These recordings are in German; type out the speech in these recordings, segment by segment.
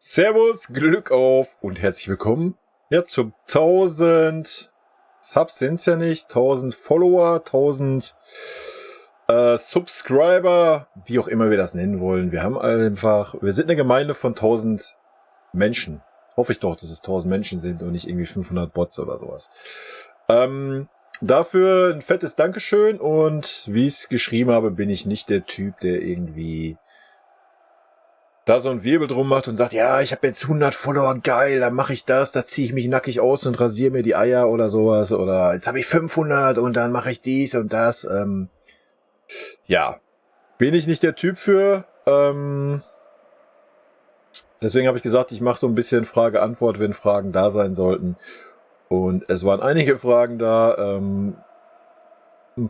Servus, Glück auf und herzlich willkommen. Ja, zum 1000 Subs sind's ja nicht, 1000 Follower, 1000 Subscriber, wie auch immer wir das nennen wollen. Wir sind eine Gemeinde von 1000 Menschen. Hoffe ich doch, dass es 1000 Menschen sind und nicht irgendwie 500 Bots oder sowas. Dafür ein fettes Dankeschön und wie ich es geschrieben habe, bin ich nicht der Typ, der irgendwie da so ein Wirbel drum macht und sagt, ja, ich habe jetzt 100 Follower, geil, dann mache ich das, da ziehe ich mich nackig aus und rasiere mir die Eier oder sowas. Oder jetzt habe ich 500 und dann mache ich dies und das. Ja, bin ich nicht der Typ für. Deswegen habe ich gesagt, ich mache so ein bisschen Frage-Antwort, wenn Fragen da sein sollten. Und es waren einige Fragen da. Ein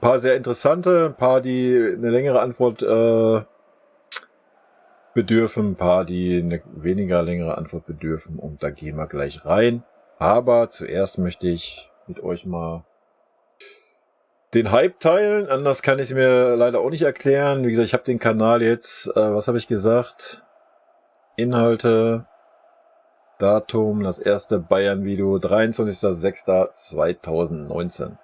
paar sehr interessante, ein paar, die eine längere Antwort bedürfen, ein paar, die eine weniger längere Antwort bedürfen, und da gehen wir gleich rein. Aber zuerst möchte ich mit euch mal den Hype teilen. Anders kann ich es mir leider auch nicht erklären. Wie gesagt, ich habe den Kanal jetzt, was habe ich gesagt? Inhalte, Datum, das erste Bayern-Video, 23.06.2019.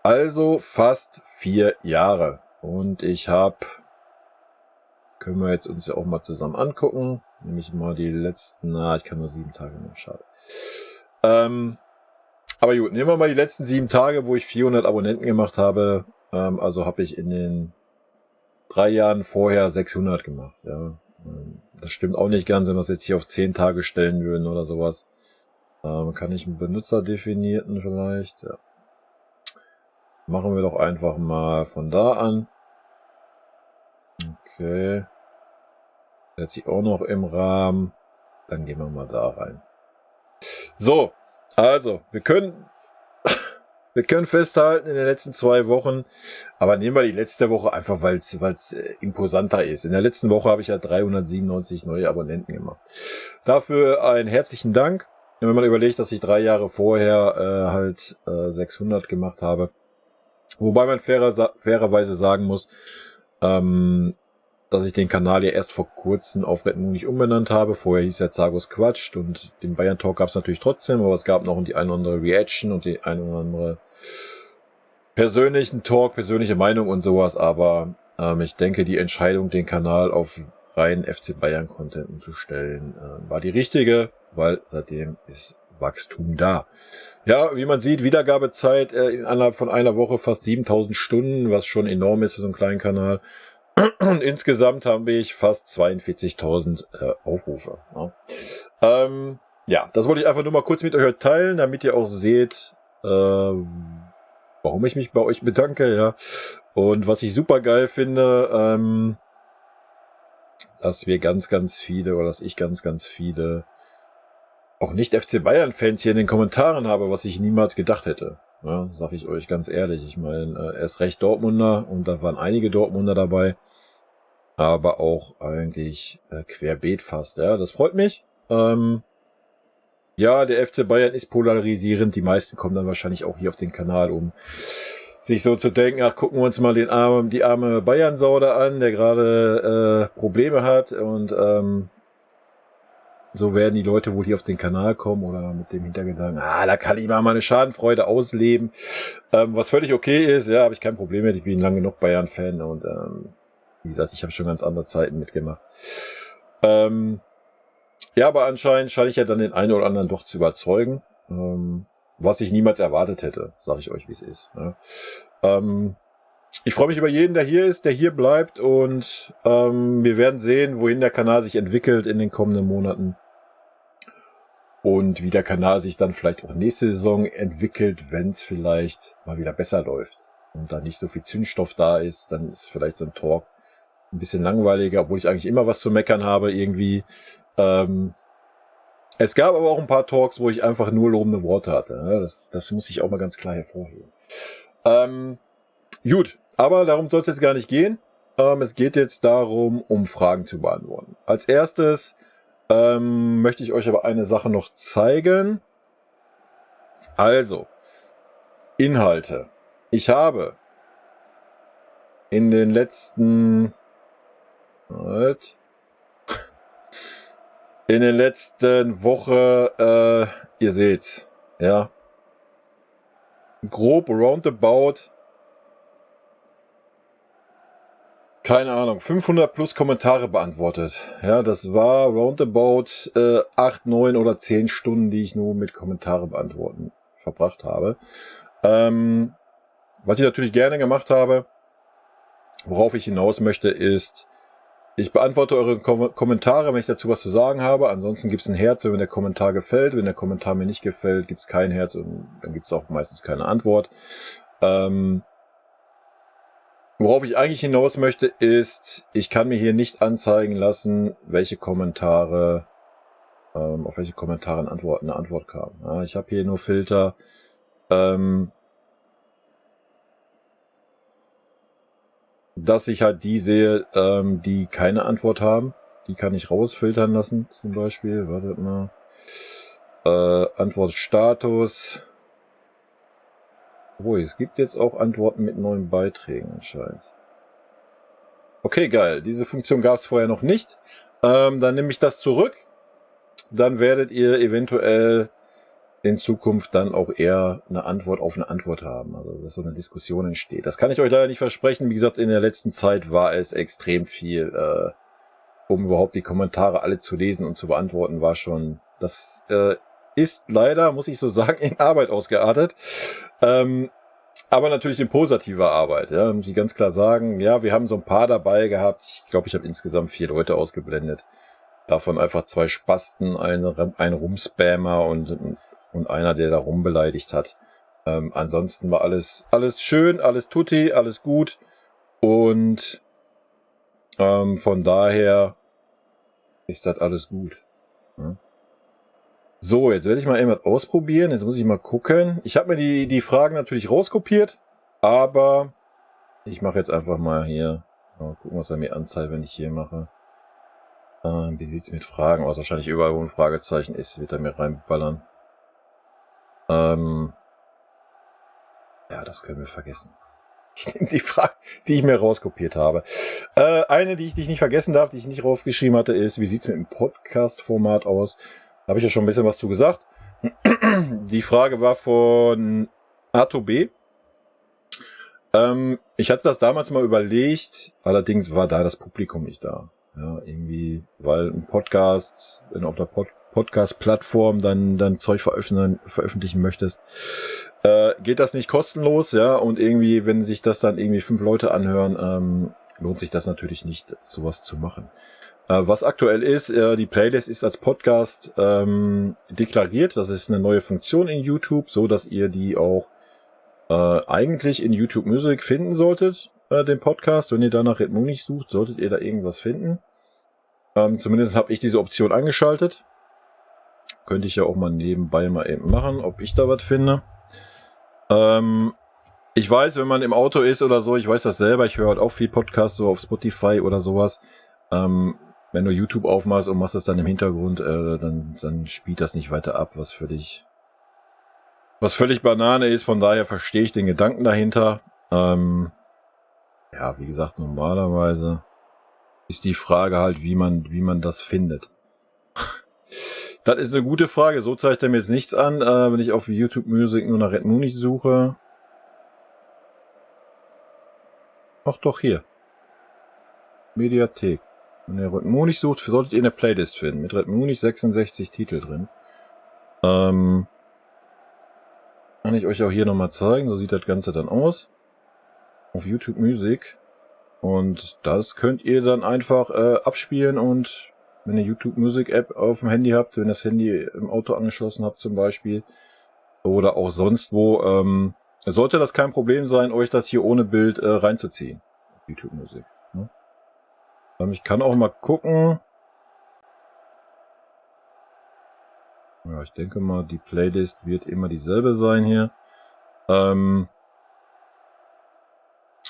Also fast 4 Jahre. Und ich habe, können wir jetzt uns ja auch mal zusammen angucken. Nämlich mal die letzten, ich kann nur 7 Tage nehmen, schade. Aber gut, nehmen wir mal die letzten 7 Tage, wo ich 400 Abonnenten gemacht habe. Also habe ich in den 3 Jahren vorher 600 gemacht. Ja, das stimmt auch nicht ganz, wenn wir es jetzt hier auf 10 Tage stellen würden oder sowas. Kann ich einen Benutzer definierten vielleicht? Ja. Machen wir doch einfach mal von da an. Okay. Setze ich auch noch im Rahmen. Dann gehen wir mal da rein. So, also, wir können festhalten in den letzten 2 Wochen, aber nehmen wir die letzte Woche einfach, weil es imposanter ist. In der letzten Woche habe ich ja 397 neue Abonnenten gemacht. Dafür einen herzlichen Dank. Wenn man überlegt, dass ich 3 Jahre vorher 600 gemacht habe. Wobei man fairerweise sagen muss, dass ich den Kanal ja erst vor kurzem auf Red Moon nicht umbenannt habe. Vorher hieß er Zagos Quatscht und den Bayern Talk gab es natürlich trotzdem, aber es gab noch die eine oder andere Reaction und die eine oder andere persönlichen Talk, persönliche Meinung und sowas, aber ich denke, die Entscheidung, den Kanal auf rein FC Bayern Content umzustellen, war die richtige, weil seitdem ist Wachstum da. Ja, wie man sieht, Wiedergabezeit innerhalb von einer Woche fast 7000 Stunden, was schon enorm ist für so einen kleinen Kanal. Und insgesamt habe ich fast 42.000 Aufrufe. Ja, das wollte ich einfach nur mal kurz mit euch teilen, damit ihr auch seht, warum ich mich bei euch bedanke, ja. Und was ich super geil finde, dass wir dass ich ganz viele auch nicht FC Bayern-Fans hier in den Kommentaren habe, was ich niemals gedacht hätte. Ja, sag ich euch ganz ehrlich. Ich meine, er ist recht Dortmunder und da waren einige Dortmunder dabei. Aber auch eigentlich querbeet fast, ja. Das freut mich. Ja, der FC Bayern ist polarisierend. Die meisten kommen dann wahrscheinlich auch hier auf den Kanal, um sich so zu denken, ach, gucken wir uns mal die arme Bayern-Sau da an, der gerade Probleme hat. Und so werden die Leute wohl hier auf den Kanal kommen oder mit dem Hintergedanken, da kann ich mal meine Schadenfreude ausleben. Was völlig okay ist, ja, habe ich kein Problem mit. Ich bin lange genug Bayern-Fan und wie gesagt, ich habe schon ganz andere Zeiten mitgemacht. Ja, aber anscheinend scheine ich ja dann den einen oder anderen doch zu überzeugen, was ich niemals erwartet hätte, sage ich euch, wie es ist. Ja. Ich freue mich über jeden, der hier ist, der hier bleibt, und wir werden sehen, wohin der Kanal sich entwickelt in den kommenden Monaten und wie der Kanal sich dann vielleicht auch nächste Saison entwickelt, wenn es vielleicht mal wieder besser läuft und da nicht so viel Zündstoff da ist, dann ist vielleicht so ein Talk ein bisschen langweiliger, obwohl ich eigentlich immer was zu meckern habe irgendwie. Es gab aber auch ein paar Talks, wo ich einfach nur lobende Worte hatte. Das muss ich auch mal ganz klar hervorheben. Gut, aber darum soll es jetzt gar nicht gehen. Es geht jetzt darum, um Fragen zu beantworten. Als erstes möchte ich euch aber eine Sache noch zeigen. Also, Inhalte. Ich habe in den letzten in der letzten Woche, ihr seht's, ja, grob roundabout, keine Ahnung, 500 plus Kommentare beantwortet. Ja, das war roundabout 8, 9 oder 10 Stunden, die ich nur mit Kommentare beantworten verbracht habe. Was ich natürlich gerne gemacht habe, worauf ich hinaus möchte, ist, ich beantworte eure Kommentare, wenn ich dazu was zu sagen habe. Ansonsten gibt es ein Herz, wenn der Kommentar gefällt. Wenn der Kommentar mir nicht gefällt, gibt es kein Herz und dann gibt es auch meistens keine Antwort. Worauf ich eigentlich hinaus möchte, ist, ich kann mir hier nicht anzeigen lassen, welche Kommentare, auf welche Kommentare eine Antwort kam. Ja, ich habe hier nur Filter, dass ich halt die sehe, die keine Antwort haben. Die kann ich rausfiltern lassen, zum Beispiel. Wartet mal. Antwortstatus. Oh, es gibt jetzt auch Antworten mit neuen Beiträgen anscheinend. Okay, geil. Diese Funktion gab es vorher noch nicht. Dann nehme ich das zurück. Dann werdet ihr eventuell in Zukunft dann auch eher eine Antwort auf eine Antwort haben. Also, dass so eine Diskussion entsteht. Das kann ich euch leider nicht versprechen. Wie gesagt, in der letzten Zeit war es extrem viel, um überhaupt die Kommentare alle zu lesen und zu beantworten, war schon, das ist leider, muss ich so sagen, in Arbeit ausgeartet. Aber natürlich in positiver Arbeit, ja, muss ich ganz klar sagen. Ja, wir haben so ein paar dabei gehabt. Ich glaube, ich habe insgesamt 4 Leute ausgeblendet. Davon einfach 2 Spasten, ein Rumspammer und einer, der da rumbeleidigt hat. Ansonsten war alles schön, alles tutti, alles gut. Und von daher ist das alles gut. Ja. So, jetzt werde ich mal irgendwas ausprobieren. Jetzt muss ich mal gucken. Ich habe mir die Fragen natürlich rauskopiert, aber ich mache jetzt einfach mal hier. Mal gucken, was er mir anzeigt, wenn ich hier mache. Wie sieht's mit Fragen aus? Wahrscheinlich überall, wo ein Fragezeichen ist, wird er mir reinballern. Ja, das können wir vergessen. Ich nehme die Frage, die ich mir rauskopiert habe. Eine, die ich nicht vergessen darf, die ich nicht raufgeschrieben hatte, ist, wie sieht's mit dem Podcast-Format aus? Da habe ich ja schon ein bisschen was zu gesagt. Die Frage war von A2B. Ich hatte das damals mal überlegt, allerdings war da das Publikum nicht da. Ja, irgendwie, weil ein Podcast, wenn du auf der Podcast-Plattform dann Zeug veröffentlichen möchtest, geht das nicht kostenlos, ja, und irgendwie, wenn sich das dann irgendwie 5 Leute anhören, lohnt sich das natürlich nicht, sowas zu machen. Was aktuell ist, die Playlist ist als Podcast deklariert. Das ist eine neue Funktion in YouTube, so dass ihr die auch eigentlich in YouTube Music finden solltet, den Podcast. Wenn ihr da nach Red Munich sucht, solltet ihr da irgendwas finden. Zumindest habe ich diese Option angeschaltet. Könnte ich ja auch mal nebenbei mal eben machen, ob ich da was finde. Ich weiß, wenn man im Auto ist oder so, ich weiß das selber, ich höre halt auch viel Podcasts so auf Spotify oder sowas. Wenn du YouTube aufmachst und machst es dann im Hintergrund, dann spielt das nicht weiter ab, was völlig Banane ist. Von daher verstehe ich den Gedanken dahinter. Ja, wie gesagt, normalerweise ist die Frage halt, wie man das findet. Das ist eine gute Frage. So zeigt er mir jetzt nichts an, wenn ich auf YouTube Music nur nach Red Munich suche. Ach doch, hier. Mediathek. Wenn ihr Red Munich sucht, solltet ihr eine Playlist finden. Mit Red Munich 66 Titel drin. Kann ich euch auch hier nochmal zeigen. So sieht das Ganze dann aus. Auf YouTube Music. Und das könnt ihr dann einfach abspielen und wenn ihr YouTube Music App auf dem Handy habt, wenn das Handy im Auto angeschlossen habt zum Beispiel oder auch sonst wo, sollte das kein Problem sein, euch das hier ohne Bild reinzuziehen. YouTube Music. Ne? Ich kann auch mal gucken. Ja, ich denke mal, die Playlist wird immer dieselbe sein hier.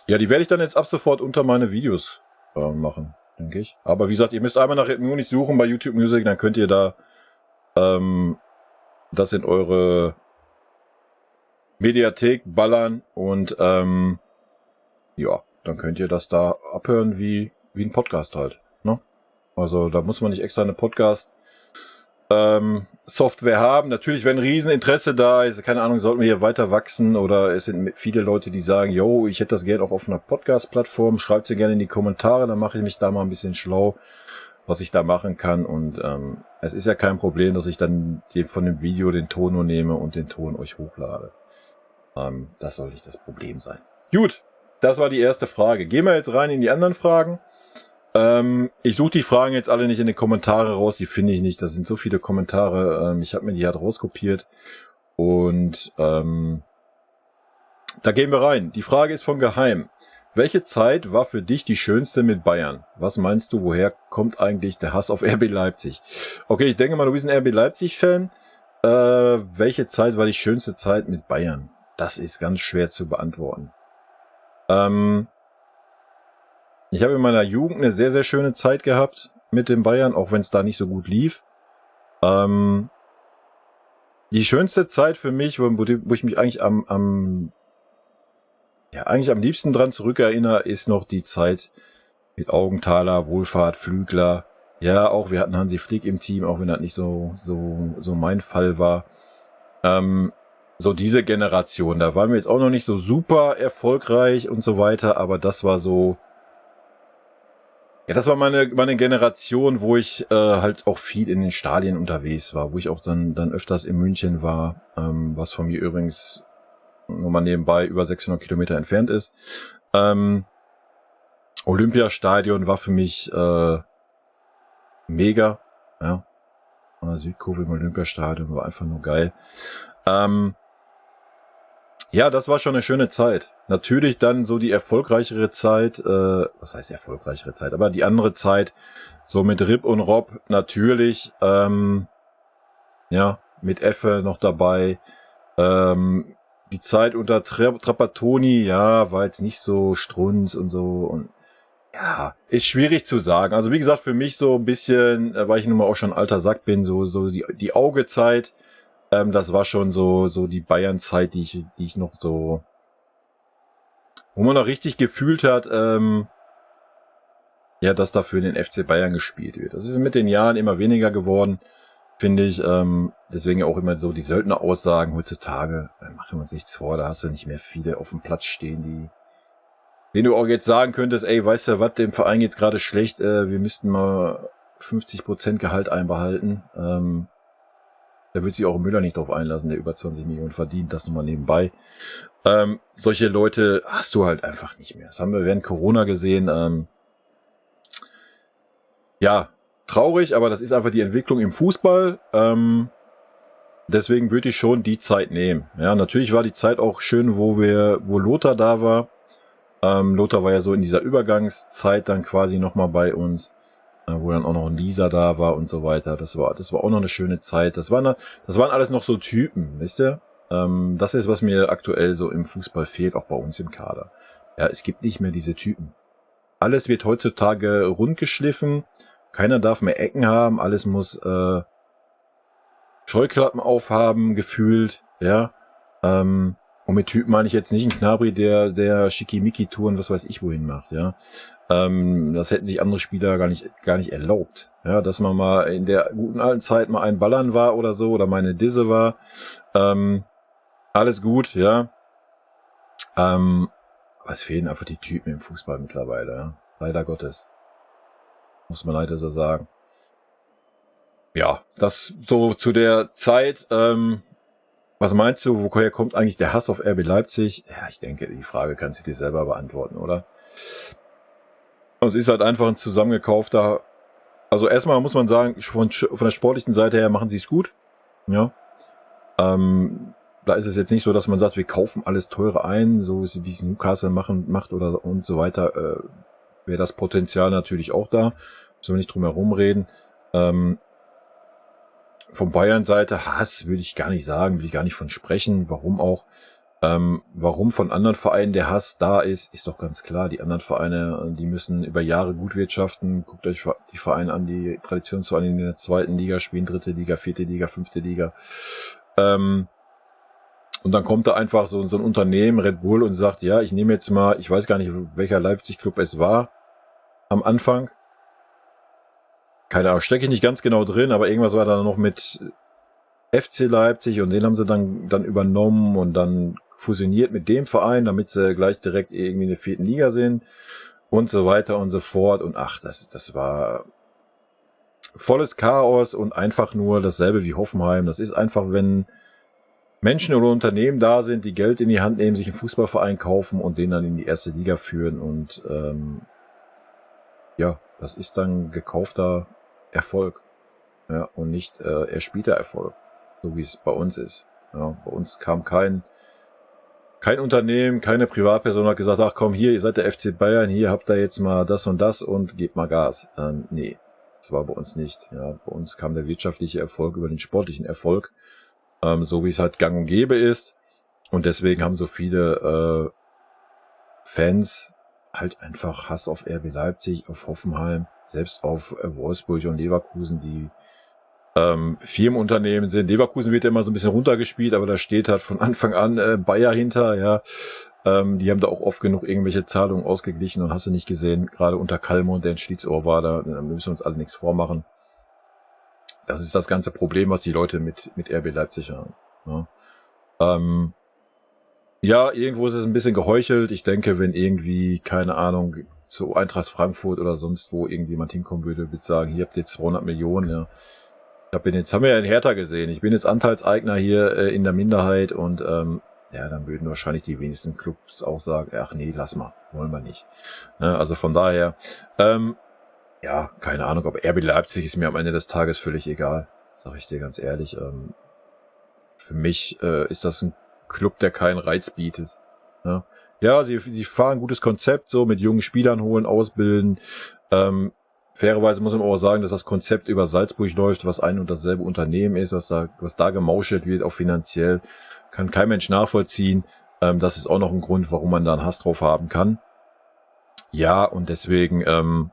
Ja, die werde ich dann jetzt ab sofort unter meine Videos machen, denke ich. Aber wie gesagt, ihr müsst einmal nach Red Munich suchen bei YouTube Music, dann könnt ihr da das in eure Mediathek ballern und ja, dann könnt ihr das da abhören wie ein Podcast halt. Ne? Also da muss man nicht extra eine Podcast Software haben. Natürlich, wenn ein Rieseninteresse da ist, keine Ahnung, sollten wir hier weiter wachsen oder es sind viele Leute, die sagen, yo, ich hätte das gerne auch auf einer Podcast-Plattform, schreibt sie gerne in die Kommentare, dann mache ich mich da mal ein bisschen schlau, was ich da machen kann und es ist ja kein Problem, dass ich dann von dem Video den Ton nur nehme und den Ton euch hochlade. Das soll nicht das Problem sein. Gut, das war die erste Frage. Gehen wir jetzt rein in die anderen Fragen. Ich suche die Fragen jetzt alle nicht in den Kommentare raus, die finde ich nicht. Da sind so viele Kommentare. Ich habe mir die halt rauskopiert. Und da gehen wir rein. Die Frage ist von Geheim. Welche Zeit war für dich die schönste mit Bayern? Was meinst du, woher kommt eigentlich der Hass auf RB Leipzig? Okay, ich denke mal, du bist ein RB Leipzig-Fan. Welche Zeit war die schönste Zeit mit Bayern? Das ist ganz schwer zu beantworten. Ich habe in meiner Jugend eine sehr, sehr schöne Zeit gehabt mit den Bayern, auch wenn es da nicht so gut lief. Die schönste Zeit für mich, wo ich mich eigentlich am liebsten dran zurückerinnere, ist noch die Zeit mit Augenthaler, Wohlfahrt, Flügler. Ja, auch wir hatten Hansi Flick im Team, auch wenn das nicht so mein Fall war. So diese Generation, da waren wir jetzt auch noch nicht so super erfolgreich und so weiter, aber das war so, ja, das war meine Generation, wo ich halt auch viel in den Stadien unterwegs war, wo ich auch dann öfters in München war, was von mir übrigens nur mal nebenbei über 600 Kilometer entfernt ist. Olympiastadion war für mich mega, ja. Südkurve im Olympiastadion war einfach nur geil. Ja, das war schon eine schöne Zeit. Natürlich dann so die erfolgreichere Zeit, was heißt erfolgreichere Zeit, aber die andere Zeit, so mit Rip und Rob natürlich, ja, mit Effe noch dabei, die Zeit unter Trapattoni, ja, war jetzt nicht so strunz und so und ja, ist schwierig zu sagen. Also wie gesagt, für mich so ein bisschen, weil ich nun mal auch schon alter Sack bin, so die Augezeit, das war schon so die Bayern-Zeit, die ich noch so, wo man noch richtig gefühlt hat, ja, dass da für den FC Bayern gespielt wird. Das ist mit den Jahren immer weniger geworden, finde ich. Deswegen auch immer so die Söldner-Aussagen heutzutage. Machen wir uns nichts vor, da hast du nicht mehr viele auf dem Platz stehen, denen du auch jetzt sagen könntest, ey, weißt du was, dem Verein geht's gerade schlecht, wir müssten mal 50% Gehalt einbehalten. Da wird sich auch Müller nicht drauf einlassen, der über 20 Millionen verdient, das nochmal nebenbei. Solche Leute hast du halt einfach nicht mehr. Das haben wir während Corona gesehen. Ja, traurig, aber das ist einfach die Entwicklung im Fußball. Deswegen würde ich schon die Zeit nehmen. Ja, natürlich war die Zeit auch schön, wo Lothar da war. Lothar war ja so in dieser Übergangszeit dann quasi nochmal bei uns, wo dann auch noch ein Lisa da war und so weiter. Das war auch noch eine schöne Zeit. Das waren alles noch so Typen, wisst ihr? Das ist, was mir aktuell so im Fußball fehlt, auch bei uns im Kader. Ja, es gibt nicht mehr diese Typen. Alles wird heutzutage rundgeschliffen. Keiner darf mehr Ecken haben. Alles muss Scheuklappen aufhaben, gefühlt. Ja. Und mit Typen meine ich jetzt nicht einen Knabri, der Schickimicki-Touren, was weiß ich wohin macht. Ja. Das hätten sich andere Spieler gar nicht erlaubt. Ja, dass man mal in der guten alten Zeit mal ein Ballern war oder so, oder meine Disse war. Alles gut, ja. Aber es fehlen einfach die Typen im Fußball mittlerweile, ja. Leider Gottes. Muss man leider so sagen. Ja, das so zu der Zeit. Was meinst du, woher kommt eigentlich der Hass auf RB Leipzig? Ja, ich denke, die Frage kannst du dir selber beantworten, oder? Es ist halt einfach ein zusammengekaufter. Also erstmal muss man sagen, von der sportlichen Seite her machen sie es gut. Ja. Da ist es jetzt nicht so, dass man sagt, wir kaufen alles teure ein, so wie es Newcastle macht oder und so weiter. Wäre das Potenzial natürlich auch da. Müssen wir nicht drum herum reden. Von Bayern-Seite Hass würde ich gar nicht sagen, will ich gar nicht von sprechen. Warum auch? Warum von anderen Vereinen der Hass da ist doch ganz klar. Die anderen Vereine, die müssen über Jahre gut wirtschaften. Guckt euch die Vereine an, die Traditionsvereine in der 2. Liga spielen, 3. Liga, 4. Liga, 5. Liga. Und dann kommt da einfach so ein Unternehmen, Red Bull, und sagt, ja, ich nehme jetzt mal, ich weiß gar nicht, welcher Leipzig-Club es war am Anfang. keine Ahnung, stecke ich nicht ganz genau drin, aber irgendwas war da noch mit FC Leipzig und den haben sie dann übernommen und dann fusioniert mit dem Verein, damit sie gleich direkt irgendwie in der 4. Liga sind und so weiter und so fort. Und ach, das war volles Chaos und einfach nur dasselbe wie Hoffenheim. Das ist einfach, wenn Menschen oder Unternehmen da sind, die Geld in die Hand nehmen, sich einen Fußballverein kaufen und den dann in die 1. Liga führen. Und ja, das ist dann gekaufter Erfolg. Ja, und nicht erspielter Erfolg, so wie es bei uns ist. Ja, bei uns kam kein Unternehmen, keine Privatperson hat gesagt, ach komm, hier, ihr seid der FC Bayern, hier habt ihr jetzt mal das und das und gebt mal Gas. Nee, das war bei uns nicht. Ja, bei uns kam der wirtschaftliche Erfolg über den sportlichen Erfolg, so wie es halt gang und gäbe ist. Und deswegen haben so viele Fans halt einfach Hass auf RB Leipzig, auf Hoffenheim, selbst auf Wolfsburg und Leverkusen, die Firmenunternehmen sind. Leverkusen wird ja immer so ein bisschen runtergespielt, aber da steht halt von Anfang an Bayer hinter, ja. Die haben da auch oft genug irgendwelche Zahlungen ausgeglichen und hast du nicht gesehen, gerade unter Kallmund, der in Schlitzohr war, da müssen wir uns alle nichts vormachen. Das ist das ganze Problem, was die Leute mit RB Leipzig haben. Ja. Ja, irgendwo ist es ein bisschen geheuchelt. Ich denke, wenn irgendwie, keine Ahnung, zu Eintracht Frankfurt oder sonst wo irgendjemand hinkommen würde, würde sagen, hier habt ihr 200 Millionen, ja. Haben wir ja in Hertha gesehen. Ich bin jetzt Anteilseigner hier in der Minderheit und ja, dann würden wahrscheinlich die wenigsten Clubs auch sagen, ach nee, lass mal, wollen wir nicht. Ne, also von daher, ja, keine Ahnung, aber RB Leipzig ist mir am Ende des Tages völlig egal, sag ich dir ganz ehrlich. Für mich ist das ein Club, der keinen Reiz bietet. Ne? Ja, sie fahren ein gutes Konzept, so mit jungen Spielern holen, ausbilden. Fairerweise muss man auch sagen, dass das Konzept über Salzburg läuft, was ein und dasselbe Unternehmen ist, was da gemauschelt wird, auch finanziell, kann kein Mensch nachvollziehen. Das ist auch noch ein Grund, warum man da einen Hass drauf haben kann. Ja, und deswegen,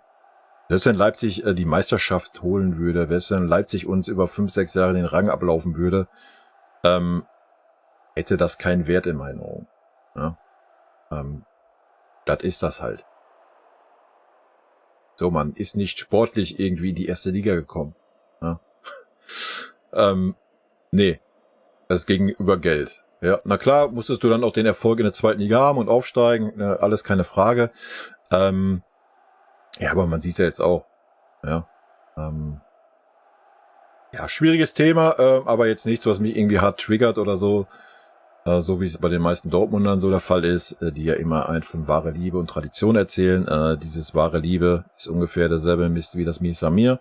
selbst wenn Leipzig die Meisterschaft holen würde, selbst wenn Leipzig uns über 5, 6 Jahre den Rang ablaufen würde, hätte das keinen Wert in meinen Augen. Ja? Das ist das halt. So, man ist nicht sportlich irgendwie in die 1. Liga gekommen. Ja? Nee, das ging über Geld. Ja, na klar, musstest du dann auch den Erfolg in der 2. Liga haben und aufsteigen, alles keine Frage. Ja, aber man sieht ja jetzt auch. Ja, ja, schwieriges Thema, aber jetzt nichts, was mich irgendwie hart triggert oder so. So wie es bei den meisten Dortmundern so der Fall ist, die ja immer von wahre Liebe und Tradition erzählen. Dieses wahre Liebe ist ungefähr derselbe Mist wie das Mies Samir.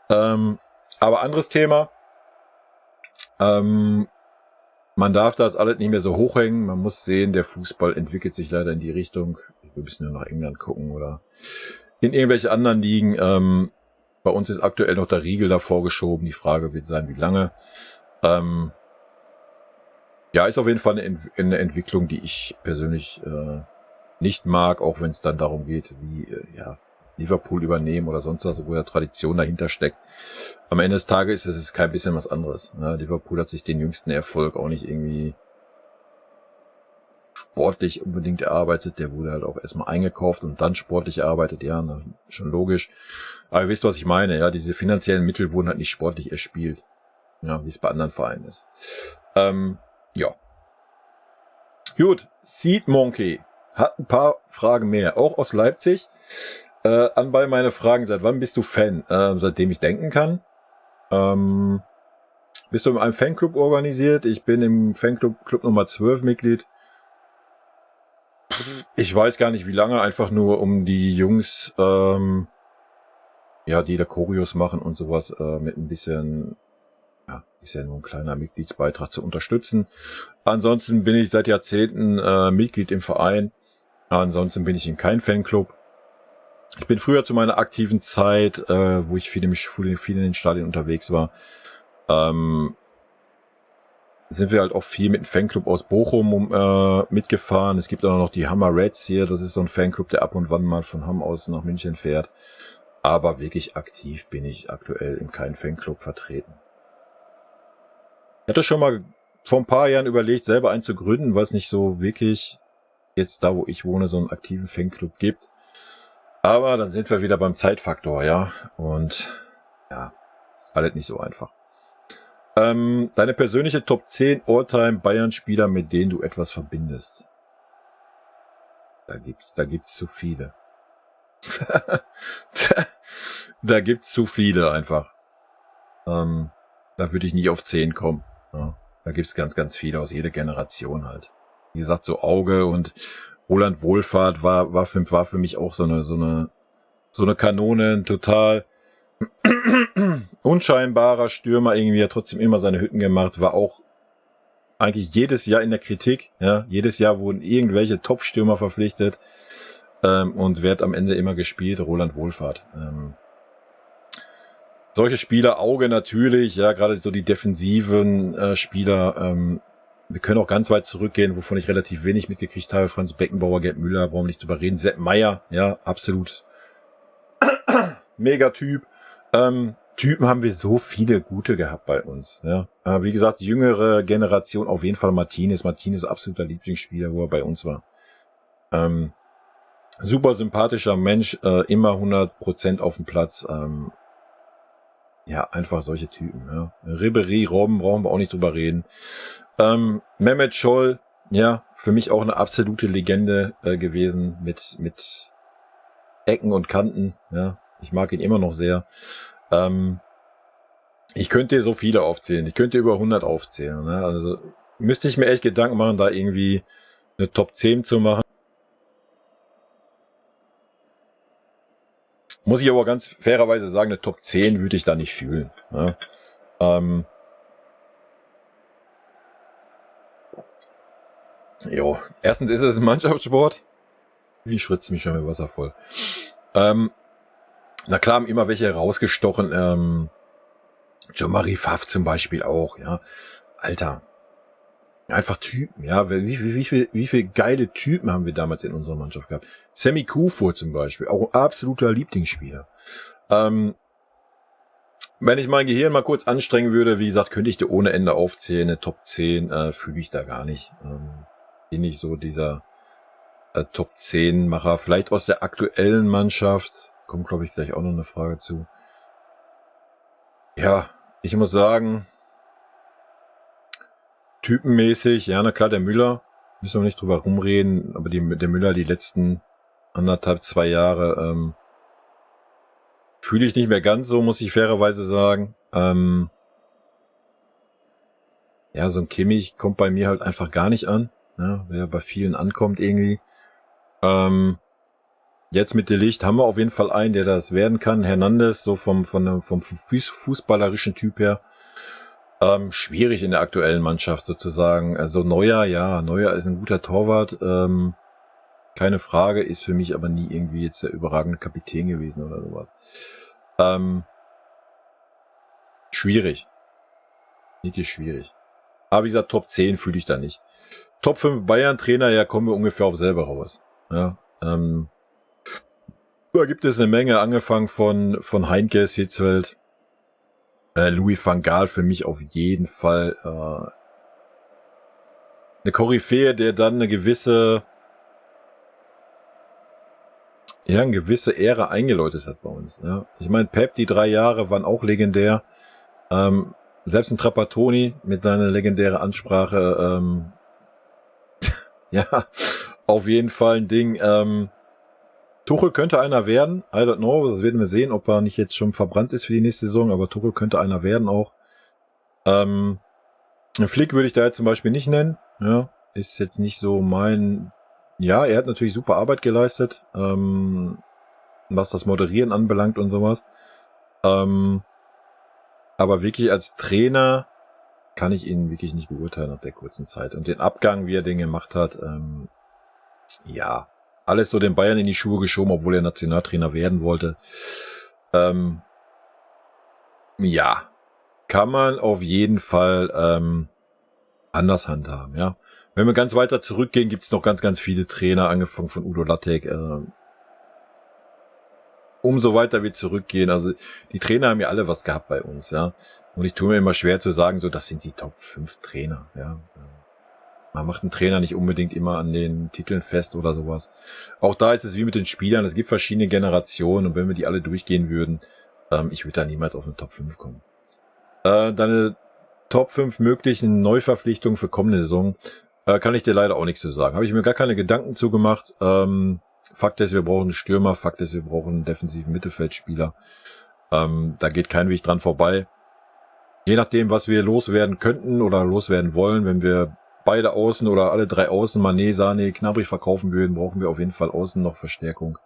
Aber anderes Thema. Man darf das alles nicht mehr so hochhängen. Man muss sehen, der Fußball entwickelt sich leider in die Richtung. Wir müssen nur nach England gucken oder in irgendwelche anderen Ligen. Bei uns ist aktuell noch der Riegel davor geschoben. Die Frage wird sein, wie lange. Ja, ist auf jeden Fall eine Entwicklung, die ich persönlich nicht mag, auch wenn es dann darum geht, wie ja, Liverpool übernehmen oder sonst was, wo ja Tradition dahinter steckt. Am Ende des Tages ist es kein bisschen was anderes. Ne? Liverpool hat sich den jüngsten Erfolg auch nicht irgendwie sportlich unbedingt erarbeitet. Der wurde halt auch erstmal eingekauft und dann sportlich erarbeitet. Ja, schon logisch. Aber ihr wisst, was ich meine. Ja, diese finanziellen Mittel wurden halt nicht sportlich erspielt. Ja, wie es bei anderen Vereinen ist. Ja. Gut, Seed Monkey hat ein paar Fragen mehr, auch aus Leipzig. Anbei meine Fragen, seit wann bist du Fan? Seitdem ich denken kann. Bist du in einem Fanclub organisiert? Ich bin im Fanclub Nummer 12 Mitglied. Ich weiß gar nicht wie lange, einfach nur um die Jungs, ja, die da Choreos machen und sowas, mit ein bisschen, ja, ist ja nur ein kleiner Mitgliedsbeitrag zu unterstützen. Ansonsten bin ich seit Jahrzehnten Mitglied im Verein. Ansonsten bin ich in keinem Fanclub. Ich bin früher zu meiner aktiven Zeit, wo ich viel in den Stadien unterwegs war, sind wir halt auch viel mit einem Fanclub aus Bochum mitgefahren. Es gibt auch noch die Hammer Reds hier. Das ist so ein Fanclub, der ab und wann mal von Hamm aus nach München fährt. Aber wirklich aktiv bin ich aktuell in keinem Fanclub vertreten. Ich hatte schon mal vor ein paar Jahren überlegt, selber einen zu gründen, weil es nicht so wirklich jetzt da, wo ich wohne, so einen aktiven Fanclub gibt. Aber dann sind wir wieder beim Zeitfaktor, ja. Und Alles nicht so einfach. Deine persönliche Top 10 All-Time Bayern-Spieler, mit denen du etwas verbindest. Da gibt's zu viele. Da gibt's zu viele einfach. Da würde ich nicht auf 10 kommen. Ja, da gibt's ganz, ganz viele aus jeder Generation halt. Wie gesagt, so Auge und Roland Wohlfahrt war für mich auch so eine Kanone, ein total unscheinbarer Stürmer irgendwie, hat trotzdem immer seine Hütten gemacht, war auch eigentlich jedes Jahr in der Kritik, ja, jedes Jahr wurden irgendwelche Top-Stürmer verpflichtet, und wird am Ende immer gespielt, Roland Wohlfahrt. Solche Spieler, Auge natürlich, ja, gerade so die defensiven Spieler, wir können auch ganz weit zurückgehen, wovon ich relativ wenig mitgekriegt habe, Franz Beckenbauer, Gerd Müller, brauchen wir nicht drüber reden, Sepp Meier, ja, absolut Megatyp. Typen haben wir so viele gute gehabt bei uns. Ja, wie gesagt, jüngere Generation auf jeden Fall Martinez. Martinez absoluter Lieblingsspieler, wo er bei uns war. Super sympathischer Mensch, immer 100% auf dem Platz. Ja, einfach solche Typen. Ja. Ribéry, Robben, brauchen wir auch nicht drüber reden. Mehmet Scholl, ja, für mich auch eine absolute Legende gewesen mit Ecken und Kanten. Ja, ich mag ihn immer noch sehr. Ich könnte so viele aufzählen. Ich könnte über 100 aufzählen. Ne? Also müsste ich mir echt Gedanken machen, da irgendwie eine Top 10 zu machen. Muss ich aber ganz fairerweise sagen, eine Top 10 würde ich da nicht fühlen. Ne? Erstens ist es ein Mannschaftssport. Wie schwitzt mich schon mit Wasser voll. Na klar, haben immer welche rausgestochen. Jean-Marie Pfaff zum Beispiel auch, ja. Alter. Einfach Typen, ja. Wie viel geile Typen haben wir damals in unserer Mannschaft gehabt? Sammy Kufur zum Beispiel, auch ein absoluter Lieblingsspieler. Wenn ich mein Gehirn mal kurz anstrengen würde, wie gesagt, könnte ich dir ohne Ende aufzählen. Eine Top 10 fühle ich da gar nicht. Bin nicht so dieser Top 10 Macher. Vielleicht aus der aktuellen Mannschaft. Kommt, glaube ich, gleich auch noch eine Frage zu. Ja, ich muss sagen, typenmäßig, ja, na klar, der Müller, müssen wir nicht drüber rumreden, aber der Müller die letzten 1,5-2 Jahre fühle ich nicht mehr ganz so, muss ich fairerweise sagen. Ja, so ein Kimmich kommt bei mir halt einfach gar nicht an, ja, der bei vielen ankommt irgendwie. Jetzt mit De Ligt haben wir auf jeden Fall einen, der das werden kann. Hernandez, so vom fußballerischen Typ her. Schwierig in der aktuellen Mannschaft sozusagen. Also Neuer ist ein guter Torwart. Keine Frage, ist für mich aber nie irgendwie jetzt der überragende Kapitän gewesen oder sowas. Schwierig. Wirklich schwierig. Aber wie gesagt, Top 10 fühle ich da nicht. Top 5 Bayern-Trainer, ja, kommen wir ungefähr auf selber raus. Ja, da gibt es eine Menge, angefangen von Heinkes, Hitzfeld, Louis van Gaal für mich auf jeden Fall eine Koryphäe, der dann eine gewisse Ära eingeläutet hat bei uns. Ja. Ich meine, Pep, die 3 Jahre waren auch legendär. Selbst ein Trapattoni mit seiner legendären Ansprache, ja, auf jeden Fall ein Ding. Tuchel könnte einer werden, I don't know, das werden wir sehen, ob er nicht jetzt schon verbrannt ist für die nächste Saison, aber Tuchel könnte einer werden auch. Flick würde ich da jetzt zum Beispiel nicht nennen, ja, ist jetzt nicht so ja, er hat natürlich super Arbeit geleistet, was das Moderieren anbelangt und sowas. Aber wirklich als Trainer kann ich ihn wirklich nicht beurteilen nach der kurzen Zeit. Und den Abgang, wie er den gemacht hat, ja, alles so den Bayern in die Schuhe geschoben, obwohl er Nationaltrainer werden wollte. Ja, kann man auf jeden Fall anders handhaben, ja. Wenn wir ganz weiter zurückgehen, gibt's noch ganz, ganz viele Trainer, angefangen von Udo Lattek. Umso weiter wir zurückgehen, also die Trainer haben ja alle was gehabt bei uns, ja. Und ich tue mir immer schwer zu sagen, so, das sind die Top 5 Trainer, ja. Man macht einen Trainer nicht unbedingt immer an den Titeln fest oder sowas. Auch da ist es wie mit den Spielern, es gibt verschiedene Generationen und wenn wir die alle durchgehen würden, ich würde da niemals auf eine Top 5 kommen. Deine Top 5 möglichen Neuverpflichtungen für kommende Saison, kann ich dir leider auch nichts zu sagen. Habe ich mir gar keine Gedanken zugemacht. Fakt ist, wir brauchen einen Stürmer. Fakt ist, wir brauchen einen defensiven Mittelfeldspieler. Da geht kein Weg dran vorbei. Je nachdem, was wir loswerden könnten oder loswerden wollen, wenn wir beide Außen oder alle 3 Außen, Mané, Sané, Gnabry verkaufen würden, brauchen wir auf jeden Fall außen noch Verstärkung.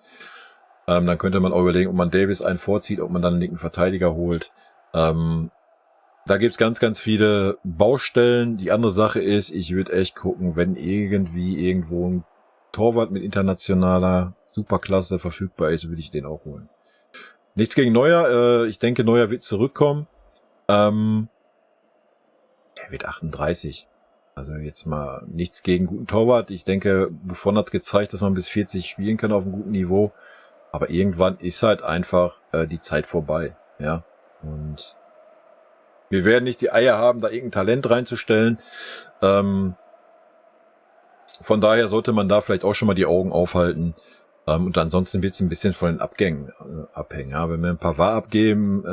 Dann könnte man auch überlegen, ob man Davis einen vorzieht, ob man dann einen linken Verteidiger holt. Da gibt's ganz, ganz viele Baustellen. Die andere Sache ist, ich würde echt gucken, wenn irgendwie irgendwo ein Torwart mit internationaler Superklasse verfügbar ist, würde ich den auch holen. Nichts gegen Neuer. Ich denke, Neuer wird zurückkommen. Er wird 38. Also jetzt mal nichts gegen guten Torwart. Ich denke, Buffon hat's gezeigt, dass man bis 40 spielen kann auf einem guten Niveau. Aber irgendwann ist halt einfach die Zeit vorbei. Ja. Und wir werden nicht die Eier haben, da irgendein Talent reinzustellen. Von daher sollte man da vielleicht auch schon mal die Augen aufhalten. Und ansonsten wird es ein bisschen von den Abgängen abhängen. Ja, wenn wir ein Pavard abgeben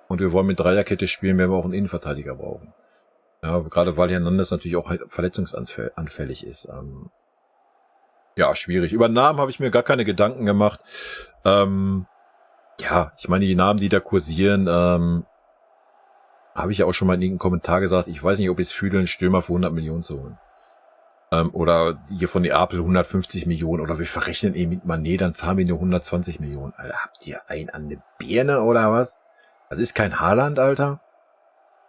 und wir wollen mit Dreierkette spielen, werden wir auch einen Innenverteidiger brauchen. Ja, gerade weil Hernandez natürlich auch verletzungsanfällig ist. Ja, schwierig. Über Namen habe ich mir gar keine Gedanken gemacht. Ja, ich meine, die Namen, die da kursieren, habe ich ja auch schon mal in irgendeinem Kommentar gesagt, ich weiß nicht, ob ich es fühle, einen Stürmer für 100 Millionen zu holen. Oder hier von Neapel 150 Millionen. Oder wir verrechnen eben mit Mané, dann zahlen wir nur 120 Millionen. Alter, habt ihr einen an der Birne oder was? Das ist kein Haaland, Alter.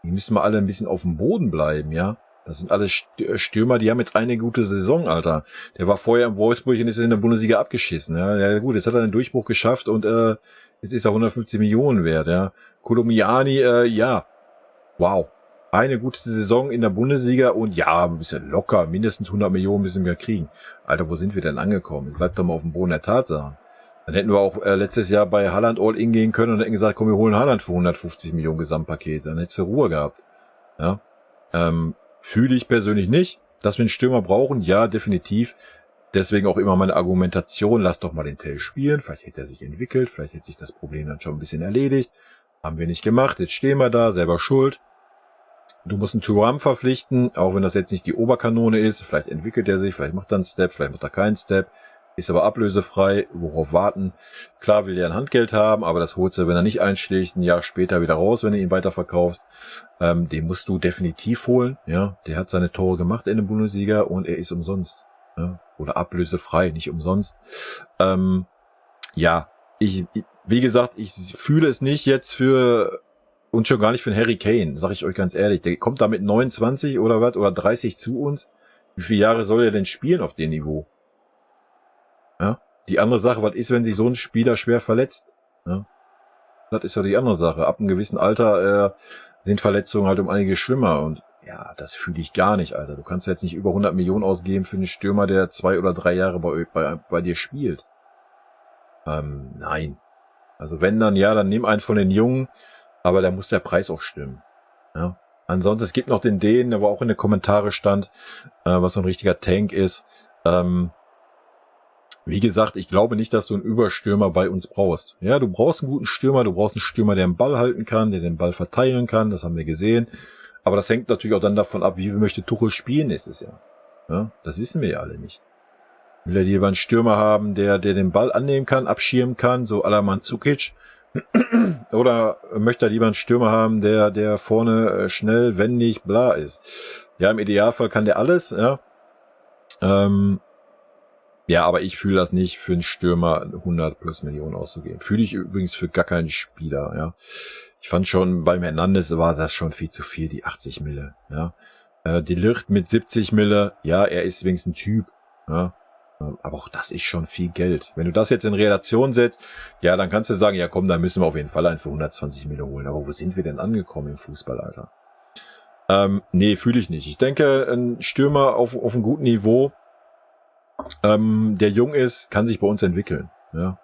Die müssen mal alle ein bisschen auf dem Boden bleiben, ja. Das sind alle Stürmer, die haben jetzt eine gute Saison, Alter. Der war vorher im Wolfsburg und ist in der Bundesliga abgeschissen, ja. Ja gut, jetzt hat er den Durchbruch geschafft und jetzt ist er 150 Millionen wert, ja. Kolomiani, ja. Wow. Eine gute Saison in der Bundesliga und ja, ein bisschen locker, mindestens 100 Millionen müssen wir kriegen. Alter, wo sind wir denn angekommen? Bleibt doch mal auf dem Boden der Tatsachen. Dann hätten wir auch letztes Jahr bei Haaland All-In gehen können und hätten gesagt, komm, wir holen Haaland für 150 Millionen Gesamtpaket. Dann hättest du Ruhe gehabt. Ja. Fühle ich persönlich nicht, dass wir einen Stürmer brauchen. Ja, definitiv. Deswegen auch immer meine Argumentation, lass doch mal den Tell spielen. Vielleicht hätte er sich entwickelt, vielleicht hätte sich das Problem dann schon ein bisschen erledigt. Haben wir nicht gemacht, jetzt stehen wir da, selber schuld. Du musst einen Thuram verpflichten, auch wenn das jetzt nicht die Oberkanone ist. Vielleicht entwickelt er sich, vielleicht macht er einen Step, vielleicht macht er keinen Step. Ist aber ablösefrei, worauf warten. Klar will er ein Handgeld haben, aber das holst du, wenn er nicht einschlägt, ein Jahr später wieder raus, wenn du ihn weiterverkaufst. Den musst du definitiv holen. Ja, der hat seine Tore gemacht in der Bundesliga und er ist umsonst. Ja? Oder ablösefrei, nicht umsonst. Ja, wie gesagt, ich fühle es nicht jetzt für, und schon gar nicht für den Harry Kane, sag ich euch ganz ehrlich. Der kommt da mit 29 oder was, oder 30 zu uns. Wie viele Jahre soll er denn spielen auf dem Niveau? Ja, die andere Sache, was ist, wenn sich so ein Spieler schwer verletzt? Ja, das ist ja die andere Sache. Ab einem gewissen Alter sind Verletzungen halt um einiges schlimmer und ja, das fühle ich gar nicht, Alter. Du kannst jetzt nicht über 100 Millionen ausgeben für einen Stürmer, der 2 oder 3 Jahre bei dir spielt. Nein. Also wenn dann, ja, dann nimm einen von den Jungen, aber da muss der Preis auch stimmen. Ja. Ansonsten, es gibt noch den der aber auch in den Kommentare stand, was so ein richtiger Tank ist. Wie gesagt, ich glaube nicht, dass du einen Überstürmer bei uns brauchst. Ja, du brauchst einen guten Stürmer, du brauchst einen Stürmer, der den Ball halten kann, der den Ball verteilen kann, das haben wir gesehen. Aber das hängt natürlich auch dann davon ab, wie möchte Tuchel spielen nächstes Jahr. Ja, das wissen wir ja alle nicht. Will er lieber einen Stürmer haben, der den Ball annehmen kann, abschirmen kann, so à la Mandzukic? Oder möchte er lieber einen Stürmer haben, der vorne schnell, wendig, bla ist? Ja, im Idealfall kann der alles, ja. Ja, aber ich fühle das nicht, für einen Stürmer 100 plus Millionen auszugeben. Fühle ich übrigens für gar keinen Spieler, ja. Ich fand schon, beim Hernandez war das schon viel zu viel, die 80 Mille, ja. Die Ligt mit 70 Mille, ja, er ist wenigstens ein Typ, ja. Aber auch das ist schon viel Geld. Wenn du das jetzt in Relation setzt, ja, dann kannst du sagen, ja komm, dann müssen wir auf jeden Fall einen für 120 Mille holen. Aber wo sind wir denn angekommen im Fußball, Alter? Nee, fühle ich nicht. Ich denke, ein Stürmer auf einem guten Niveau, der jung ist, kann sich bei uns entwickeln. Ja.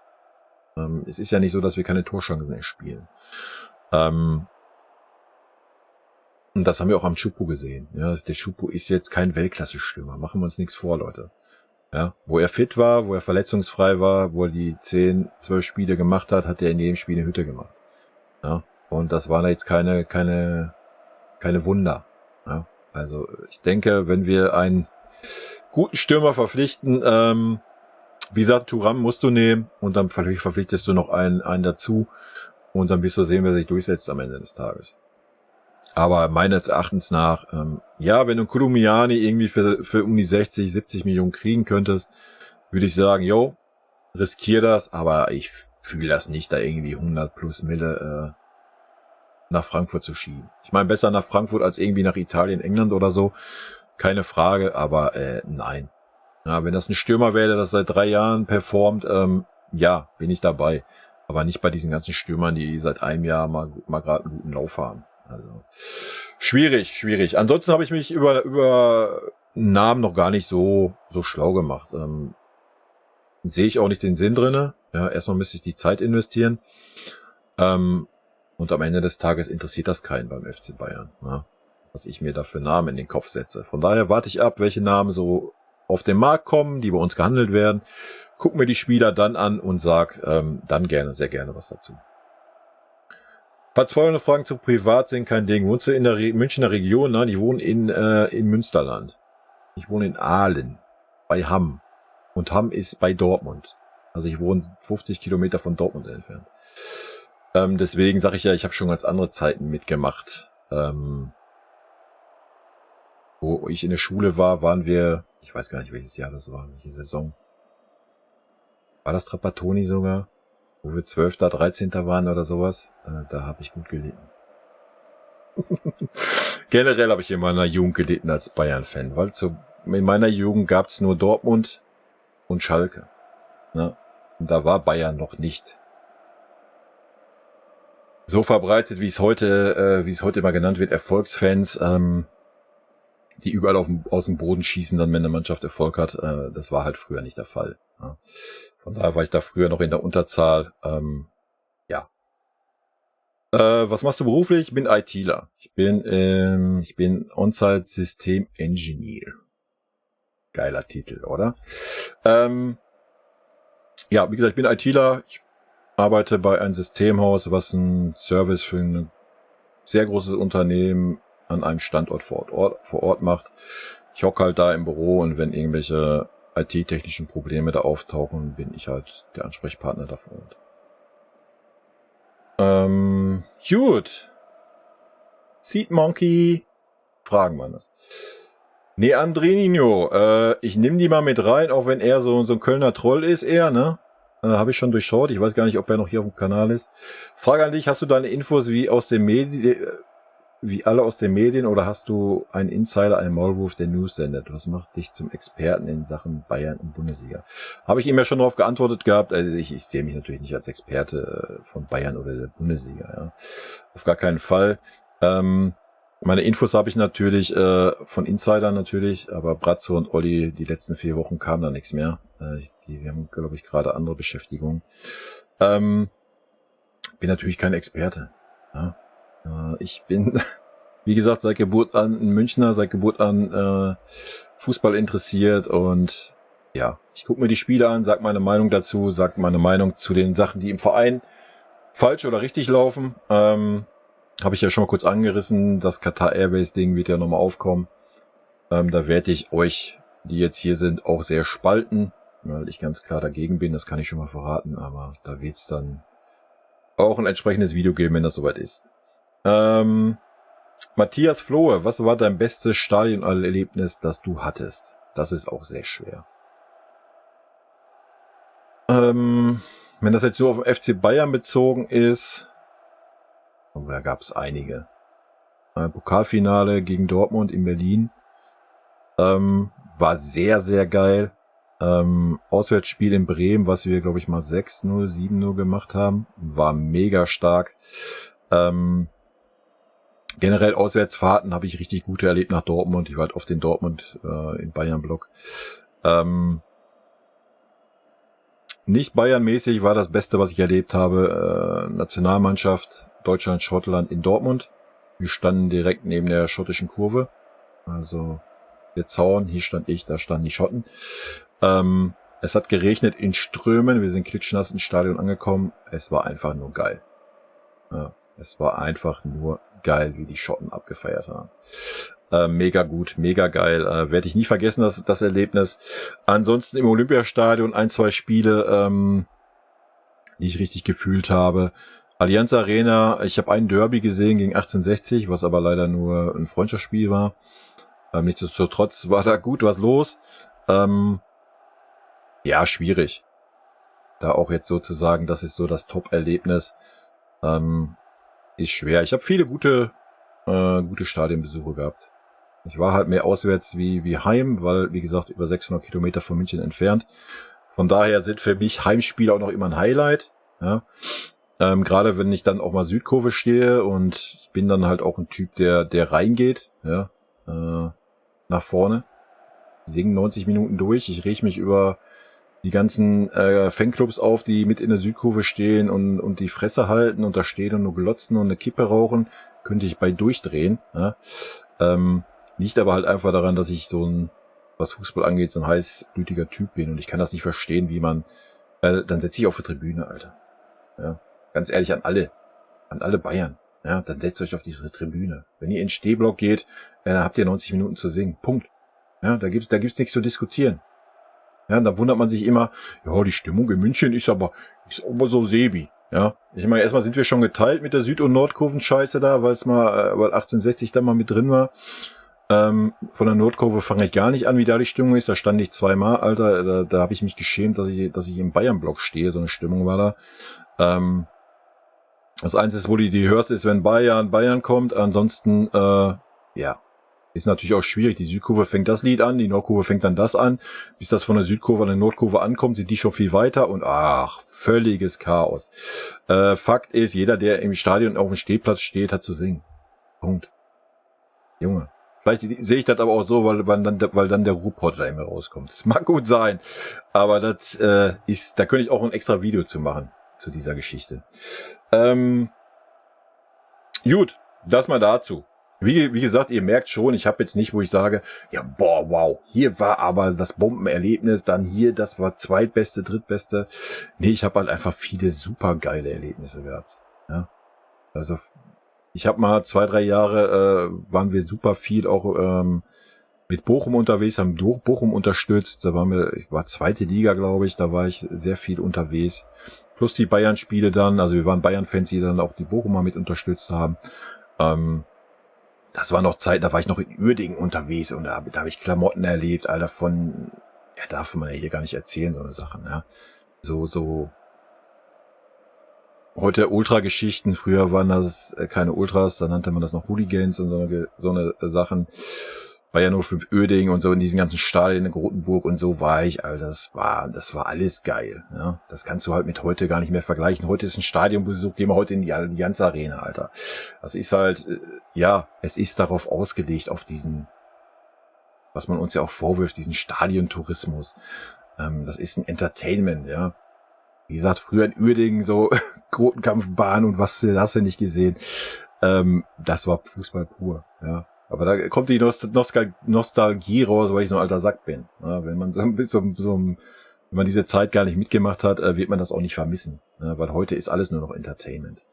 Es ist ja nicht so, dass wir keine Torchancen erspielen. Und das haben wir auch am Choupo gesehen. Ja, der Choupo ist jetzt kein Weltklasse-Stürmer. Machen wir uns nichts vor, Leute. Ja, wo er fit war, wo er verletzungsfrei war, wo er die 10, 12 Spiele gemacht hat, hat er in jedem Spiel eine Hütte gemacht. Ja, Und das waren jetzt keine Wunder. Ja. Also ich denke, wenn wir einen guten Stürmer verpflichten, wie gesagt, Thuram musst du nehmen und dann verpflichtest du noch einen dazu und dann wirst du sehen, wer sich durchsetzt am Ende des Tages. Aber meines Erachtens nach, ja, wenn du Koulibaly irgendwie für um die 60, 70 Millionen kriegen könntest, würde ich sagen, jo, riskier das, aber ich fühle das nicht, da irgendwie 100 plus Mille nach Frankfurt zu schieben. Ich meine, besser nach Frankfurt als irgendwie nach Italien, England oder so, keine Frage, aber nein. Ja, wenn das ein Stürmer wäre, der das seit 3 Jahren performt, ja, bin ich dabei. Aber nicht bei diesen ganzen Stürmern, die seit einem Jahr mal gerade einen guten Lauf haben. Also schwierig. Ansonsten habe ich mich über Namen noch gar nicht so schlau gemacht. Sehe ich auch nicht den Sinn drinne. Ja, erstmal müsste ich die Zeit investieren. Und am Ende des Tages interessiert das keinen beim FC Bayern, ja, was ich mir da für Namen in den Kopf setze. Von daher warte ich ab, welche Namen so auf den Markt kommen, die bei uns gehandelt werden. Guck mir die Spieler dann an und sag dann sehr gerne was dazu. Falls folgende Fragen zu privat sind, kein Ding. Wohnst du in der Münchner Region? Nein, ich wohne in Münsterland. Ich wohne in Aalen, bei Hamm. Und Hamm ist bei Dortmund. Also ich wohne 50 Kilometer von Dortmund entfernt. Deswegen sage ich ja, ich habe schon ganz andere Zeiten mitgemacht. Wo ich in der Schule war, waren wir, ich weiß gar nicht, welches Jahr das war, welche Saison. War das Trapattoni sogar? Wo wir 12., 13. waren oder sowas. Da habe ich gut gelitten. Generell habe ich in meiner Jugend gelitten als Bayern-Fan, weil in meiner Jugend gab's nur Dortmund und Schalke. Ne? Und da war Bayern noch nicht so verbreitet, wie es heute immer genannt wird, Erfolgsfans, die überall aus dem Boden schießen, dann wenn eine Mannschaft Erfolg hat. Das war halt früher nicht der Fall. Ja. Von daher war ich da früher noch in der Unterzahl. Ja. Was machst du beruflich? Ich bin ITler. Ich bin On-Site System Engineer. Geiler Titel, oder? Ja, wie gesagt, ich bin ITler. Ich arbeite bei einem Systemhaus, was einen Service für ein sehr großes Unternehmen an einem Standort vor Ort macht. Ich hocke halt da im Büro und wenn irgendwelche IT-technischen Probleme da auftauchen, bin ich halt der Ansprechpartner da vor Ort. Gut. Seed Monkey. Fragen wir das. Nee, Andrinho, ich nehme die mal mit rein, auch wenn er so ein Kölner Troll ist, ne? Habe ich schon durchschaut. Ich weiß gar nicht, ob er noch hier auf dem Kanal ist. Frage an dich, hast du deine Infos wie alle aus den Medien oder hast du einen Insider, einen Maulwurf, der News sendet? Was macht dich zum Experten in Sachen Bayern und Bundesliga? Habe ich ihm ja schon darauf geantwortet gehabt. Also ich sehe mich natürlich nicht als Experte von Bayern oder der Bundesliga. Ja. Auf gar keinen Fall. Meine Infos habe ich natürlich von Insidern natürlich, aber Bratzo und Olli, die letzten 4 Wochen kam da nichts mehr. Die haben, glaube ich, gerade andere Beschäftigungen. Bin natürlich kein Experte. Ja. Ich bin, wie gesagt, seit Geburt an ein Münchner, seit Geburt an Fußball interessiert und ja, ich gucke mir die Spiele an, sag meine Meinung dazu, sag meine Meinung zu den Sachen, die im Verein falsch oder richtig laufen. Habe ich ja schon mal kurz angerissen, das Qatar Airways Ding wird ja nochmal aufkommen. Da werde ich euch, die jetzt hier sind, auch sehr spalten, weil ich ganz klar dagegen bin, das kann ich schon mal verraten, aber da wird es dann auch ein entsprechendes Video geben, wenn das soweit ist. Matthias Flohe, was war dein bestes Stadionerlebnis, das du hattest? Das ist auch sehr schwer. Wenn das jetzt so auf den FC Bayern bezogen ist, da gab es einige. Pokalfinale gegen Dortmund in Berlin war sehr, sehr geil. Auswärtsspiel in Bremen, was wir, glaube ich, mal 6-0, 7-0 gemacht haben, war mega stark. Generell Auswärtsfahrten habe ich richtig gute erlebt nach Dortmund. Ich war halt oft in Dortmund im Bayern-Block. Nicht Bayern-mäßig war das Beste, was ich erlebt habe. Nationalmannschaft Deutschland-Schottland in Dortmund. Wir standen direkt neben der schottischen Kurve. Also der Zaun, hier stand ich, da standen die Schotten. Es hat geregnet in Strömen. Wir sind klitschnass ins Stadion angekommen. Es war einfach nur geil. Ja. Es war einfach nur geil, wie die Schotten abgefeiert haben. Mega gut, mega geil. Werde ich nie vergessen, das Erlebnis. Ansonsten im Olympiastadion 1-2 Spiele, die ich richtig gefühlt habe. Allianz Arena, ich habe einen Derby gesehen gegen 1860, was aber leider nur ein Freundschaftsspiel war. Nichtsdestotrotz war da gut was los. Ja, schwierig. Da auch jetzt sozusagen, das ist so das Top-Erlebnis. Ist schwer. Ich habe viele gute Stadionbesuche gehabt. Ich war halt mehr auswärts wie heim, weil, wie gesagt, über 600 Kilometer von München entfernt. Von daher sind für mich Heimspiele auch noch immer ein Highlight. Ja. Gerade wenn ich dann auch mal Südkurve stehe und ich bin dann halt auch ein Typ, der reingeht, ja, nach vorne. Singen 90 Minuten durch. Ich reg mich über die ganzen Fanclubs auf, die mit in der Südkurve stehen und die Fresse halten und da stehen und nur glotzen und eine Kippe rauchen. Könnte ich bei durchdrehen. Ja. Liegt aber halt einfach daran, dass ich was Fußball angeht, so ein heißblütiger Typ bin und ich kann das nicht verstehen, wie man, dann setze ich auf die Tribüne, Alter. Ja, ganz ehrlich, an alle Bayern. Ja, dann setzt euch auf die Tribüne. Wenn ihr in den Stehblock geht, dann habt ihr 90 Minuten zu singen. Punkt. Ja, da gibt's nichts zu diskutieren. Ja, dann wundert man sich immer, ja, die Stimmung in München ist aber so sebi. Ja, ich meine, erstmal sind wir schon geteilt mit der Süd- und Nordkurven-Scheiße da, weil 1860 da mal mit drin war. Von der Nordkurve fange ich gar nicht an, wie da die Stimmung ist. Da stand ich zweimal, Alter. Da habe ich mich geschämt, dass ich im Bayern-Block stehe. So eine Stimmung war da. Das Einzige, wo die hörst, ist, wenn Bayern kommt. Ansonsten, ja, ist natürlich auch schwierig. Die Südkurve fängt das Lied an, die Nordkurve fängt dann das an. Bis das von der Südkurve an der Nordkurve ankommt, sind die schon viel weiter und völliges Chaos. Fakt ist, jeder, der im Stadion auf dem Stehplatz steht, hat zu singen. Punkt. Junge. Vielleicht sehe ich das aber auch so, weil dann der Ruhrpott da immer rauskommt. Das mag gut sein. Aber das da könnte ich auch ein extra Video zu machen, zu dieser Geschichte. Gut, das mal dazu. Wie gesagt, ihr merkt schon, ich habe jetzt nicht, wo ich sage, ja, boah, wow, hier war aber das Bombenerlebnis, dann hier, das war zweitbeste, drittbeste. Nee, ich habe halt einfach viele super geile Erlebnisse gehabt. Ja, also ich habe mal 2-3 Jahre, waren wir super viel auch mit Bochum unterwegs, haben Bochum unterstützt. Da ich war zweite Liga, glaube ich, da war ich sehr viel unterwegs. Plus die Bayern-Spiele dann, also wir waren Bayern-Fans, die dann auch die Bochumer mit unterstützt haben. Das war noch Zeit, da war ich noch in Uerdingen unterwegs und da habe ich Klamotten erlebt, Alter, ja, darf man ja hier gar nicht erzählen, so eine Sachen, ja. So heute Ultra-Geschichten, früher waren das keine Ultras, da nannte man das noch Hooligans und so eine Sachen. War ja nur 5 Uerdingen und so in diesen ganzen Stadien in Grotenburg und so war ich, Alter, das war alles geil, ja. Das kannst du halt mit heute gar nicht mehr vergleichen. Heute ist ein Stadionbesuch, gehen wir heute in die Allianz Arena, Alter. Das ist halt, ja, es ist darauf ausgelegt, auf diesen, was man uns ja auch vorwirft, diesen Stadiontourismus. Das ist ein Entertainment, ja. Wie gesagt, früher in Uerdingen so Grotenkampfbahn und was hast du nicht gesehen. Das war Fußball pur, ja. Aber da kommt die Nostalgie raus, weil ich so ein alter Sack bin. Ja, wenn man wenn man diese Zeit gar nicht mitgemacht hat, wird man das auch nicht vermissen. Ja, weil heute ist alles nur noch Entertainment.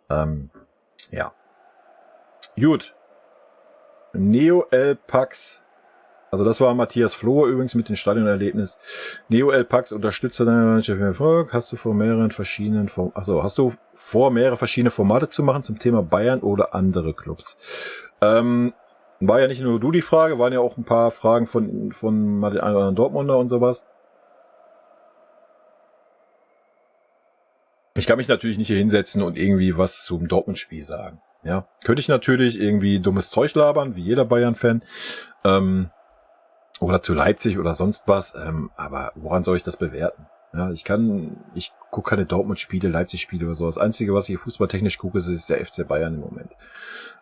Ja. Gut. Neo El Pax. Also das war Matthias Flohe übrigens mit dem Stadionerlebnis. Neo El Pax unterstütze deine Mannschaft im Erfolg. Hast du vor, mehrere verschiedene Formate zu machen zum Thema Bayern oder andere Clubs? War ja nicht nur du die Frage, waren ja auch ein paar Fragen von mal den anderen Dortmunder und sowas. Ich kann mich natürlich nicht hier hinsetzen und irgendwie was zum Dortmund-Spiel sagen. Ja, könnte ich natürlich irgendwie dummes Zeug labern, wie jeder Bayern-Fan. Oder zu Leipzig oder sonst was. Aber woran soll ich das bewerten? Ja, ich gucke keine Dortmund-Spiele, Leipzig-Spiele oder so. Das Einzige, was ich fußballtechnisch gucke, ist der FC Bayern im Moment.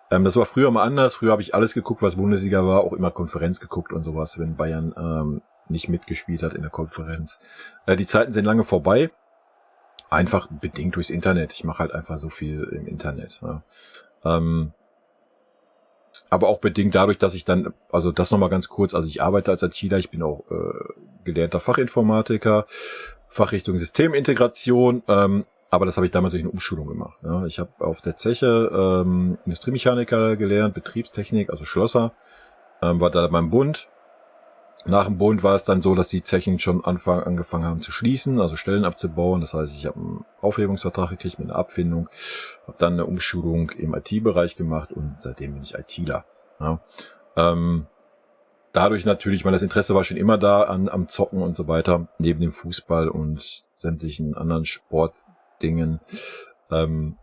Das war früher mal anders. Früher habe ich alles geguckt, was Bundesliga war, auch immer Konferenz geguckt und sowas, wenn Bayern nicht mitgespielt hat in der Konferenz. Die Zeiten sind lange vorbei. Einfach bedingt durchs Internet. Ich mache halt einfach so viel im Internet. Ja. Aber auch bedingt dadurch, dass ich dann, also das nochmal ganz kurz, also ich arbeite als ITler, ich bin auch gelernter Fachinformatiker, Fachrichtung Systemintegration. Aber das habe ich damals durch eine Umschulung gemacht. Ja. Ich habe auf der Zeche Industriemechaniker gelernt, Betriebstechnik, also Schlosser, war da beim Bund. Nach dem Bund war es dann so, dass die Zechen schon angefangen haben zu schließen, also Stellen abzubauen. Das heißt, ich habe einen Aufhebungsvertrag gekriegt mit einer Abfindung, habe dann eine Umschulung im IT-Bereich gemacht und seitdem bin ich ITler. Ja. Dadurch natürlich, weil das Interesse war schon immer da am Zocken und so weiter, neben dem Fußball und sämtlichen anderen Sportdingen. Aber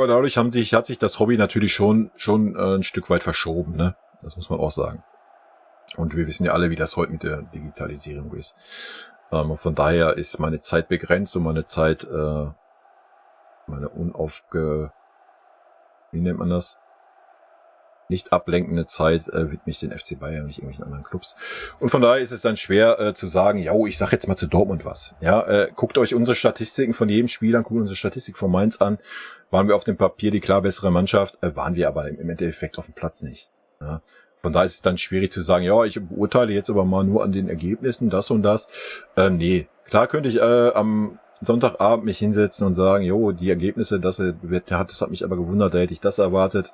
dadurch hat sich das Hobby natürlich schon ein Stück weit verschoben, ne? Das muss man auch sagen. Und wir wissen ja alle, wie das heute mit der Digitalisierung ist. Und von daher ist meine Zeit begrenzt und meine Zeit, meine wie nennt man das? Nicht ablenkende Zeit widme ich den FC Bayern und nicht irgendwelchen anderen Clubs. Und von daher ist es dann schwer zu sagen, ich sag jetzt mal zu Dortmund was. Ja, guckt euch unsere Statistiken von jedem Spiel an, guckt unsere Statistik von Mainz an. Waren wir auf dem Papier die klar bessere Mannschaft, waren wir aber im Endeffekt auf dem Platz nicht. Ja. Von daher ist es dann schwierig zu sagen, ich beurteile jetzt aber mal nur an den Ergebnissen das und das. Nee, klar könnte ich am Sonntagabend mich hinsetzen und sagen, die Ergebnisse, das hat mich aber gewundert, da hätte ich das erwartet.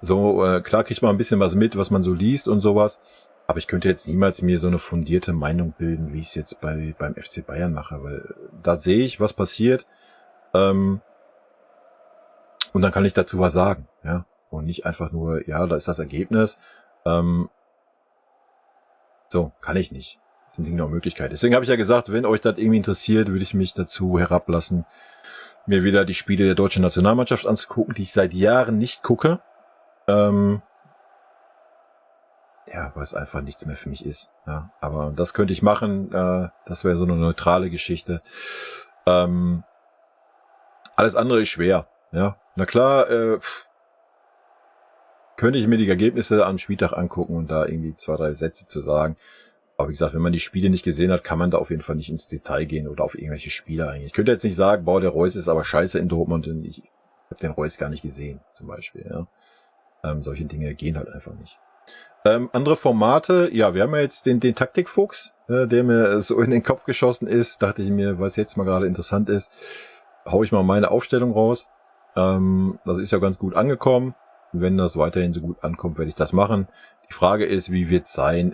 So, klar kriegt man ein bisschen was mit, was man so liest und sowas. Aber ich könnte jetzt niemals mir so eine fundierte Meinung bilden, wie ich es jetzt beim FC Bayern mache, weil da sehe ich, was passiert. Und dann kann ich dazu was sagen, ja. Und nicht einfach nur, da ist das Ergebnis. So, kann ich nicht. Das sind Dinge auch Möglichkeiten. Deswegen habe ich ja gesagt, wenn euch das irgendwie interessiert, würde ich mich dazu herablassen, mir wieder die Spiele der deutschen Nationalmannschaft anzugucken, die ich seit Jahren nicht gucke. Weil es einfach nichts mehr für mich ist. Ja, aber das könnte ich machen. Das wäre so eine neutrale Geschichte. Alles andere ist schwer. Ja, na klar, könnte ich mir die Ergebnisse am Spieltag angucken und da irgendwie 2, 3 Sätze zu sagen. Aber wie gesagt, wenn man die Spiele nicht gesehen hat, kann man da auf jeden Fall nicht ins Detail gehen oder auf irgendwelche Spieler eingehen. Ich könnte jetzt nicht sagen, der Reus ist aber scheiße in Dortmund und ich habe den Reus gar nicht gesehen, zum Beispiel. Ja. Solche Dinge gehen halt einfach nicht. Andere Formate, wir haben ja jetzt den Taktikfuchs, der mir so in den Kopf geschossen ist. Dachte ich mir, was jetzt mal gerade interessant ist, hau ich mal meine Aufstellung raus. Das ist ja ganz gut angekommen. Wenn das weiterhin so gut ankommt, werde ich das machen. Die Frage ist, wie wird's sein?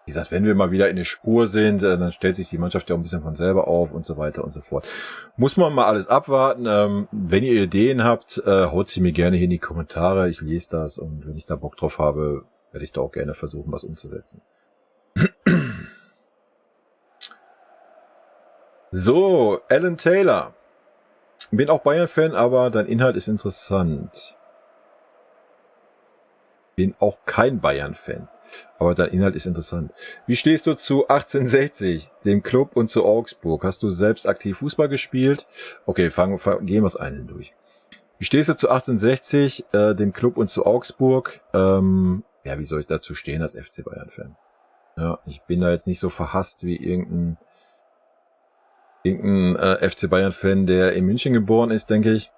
Wie gesagt, wenn wir mal wieder in der Spur sind, dann stellt sich die Mannschaft ja auch ein bisschen von selber auf und so weiter und so fort. Muss man mal alles abwarten. Wenn ihr Ideen habt, haut sie mir gerne hier in die Kommentare. Ich lese das und wenn ich da Bock drauf habe, werde ich da auch gerne versuchen, was umzusetzen. So, Alan Taylor. Bin auch Bayern-Fan, aber dein Inhalt ist interessant. Bin auch kein Bayern-Fan, aber dein Inhalt ist interessant. Wie stehst du zu 1860, dem Club und zu Augsburg? Hast du selbst aktiv Fußball gespielt? Okay, gehen wir es einzeln durch. Wie stehst du zu 1860, dem Club und zu Augsburg? Wie soll ich dazu stehen als FC Bayern-Fan? Ja, ich bin da jetzt nicht so verhasst wie irgendein FC Bayern-Fan, der in München geboren ist, denke ich.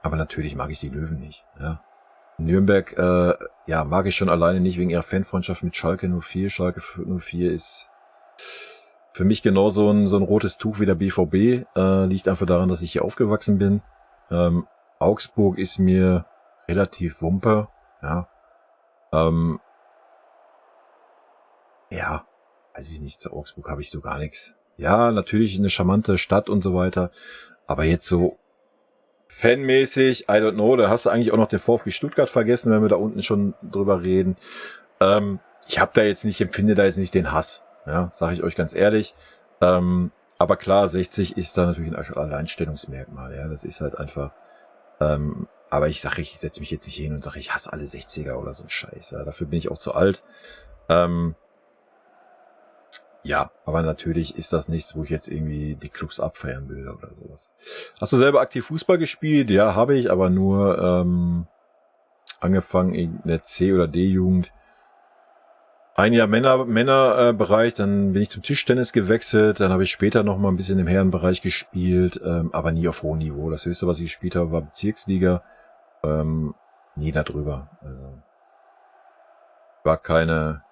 Aber natürlich mag ich die Löwen nicht, ja. Nürnberg, mag ich schon alleine nicht wegen ihrer Fanfreundschaft mit Schalke 04. Schalke 04 ist für mich genauso ein rotes Tuch wie der BVB. Liegt einfach daran, dass ich hier aufgewachsen bin. Augsburg ist mir relativ Wumpe, ja. Weiß ich nicht, zu Augsburg habe ich so gar nichts. Ja, natürlich eine charmante Stadt und so weiter. Aber jetzt so fanmäßig, I don't know, da hast du eigentlich auch noch den VfB Stuttgart vergessen, wenn wir da unten schon drüber reden. Ich empfinde da jetzt nicht den Hass, ja, sage ich euch ganz ehrlich. Aber klar, 60 ist da natürlich ein Alleinstellungsmerkmal, ja, das ist halt einfach. Aber ich setze mich jetzt nicht hin und sage, ich hasse alle 60er oder so ein Scheiß, ja, dafür bin ich auch zu alt. Aber natürlich ist das nichts, wo ich jetzt irgendwie die Clubs abfeiern will oder sowas. Hast du selber aktiv Fußball gespielt? Ja, habe ich, aber nur angefangen in der C- oder D-Jugend. Ein Jahr Männerbereich, dann bin ich zum Tischtennis gewechselt, dann habe ich später noch mal ein bisschen im Herrenbereich gespielt, aber nie auf hohem Niveau. Das höchste, was ich gespielt habe, war Bezirksliga, nie darüber. Also war keine.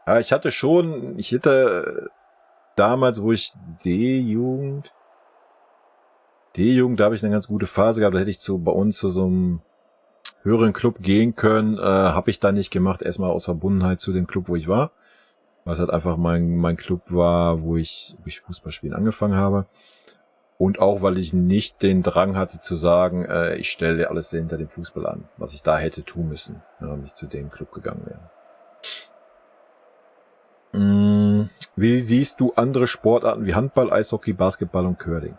Ja, ich hätte damals, wo ich D-Jugend, da habe ich eine ganz gute Phase gehabt, da hätte ich bei uns zu so einem höheren Club gehen können, habe ich dann nicht gemacht, erstmal aus Verbundenheit zu dem Club, wo ich war, was halt einfach mein Club war, wo ich Fußballspielen angefangen habe. Und auch, weil ich nicht den Drang hatte zu sagen, ich stelle alles hinter dem Fußball an, was ich da hätte tun müssen, wenn ich zu dem Club gegangen wäre. Wie siehst du andere Sportarten wie Handball, Eishockey, Basketball und Curling?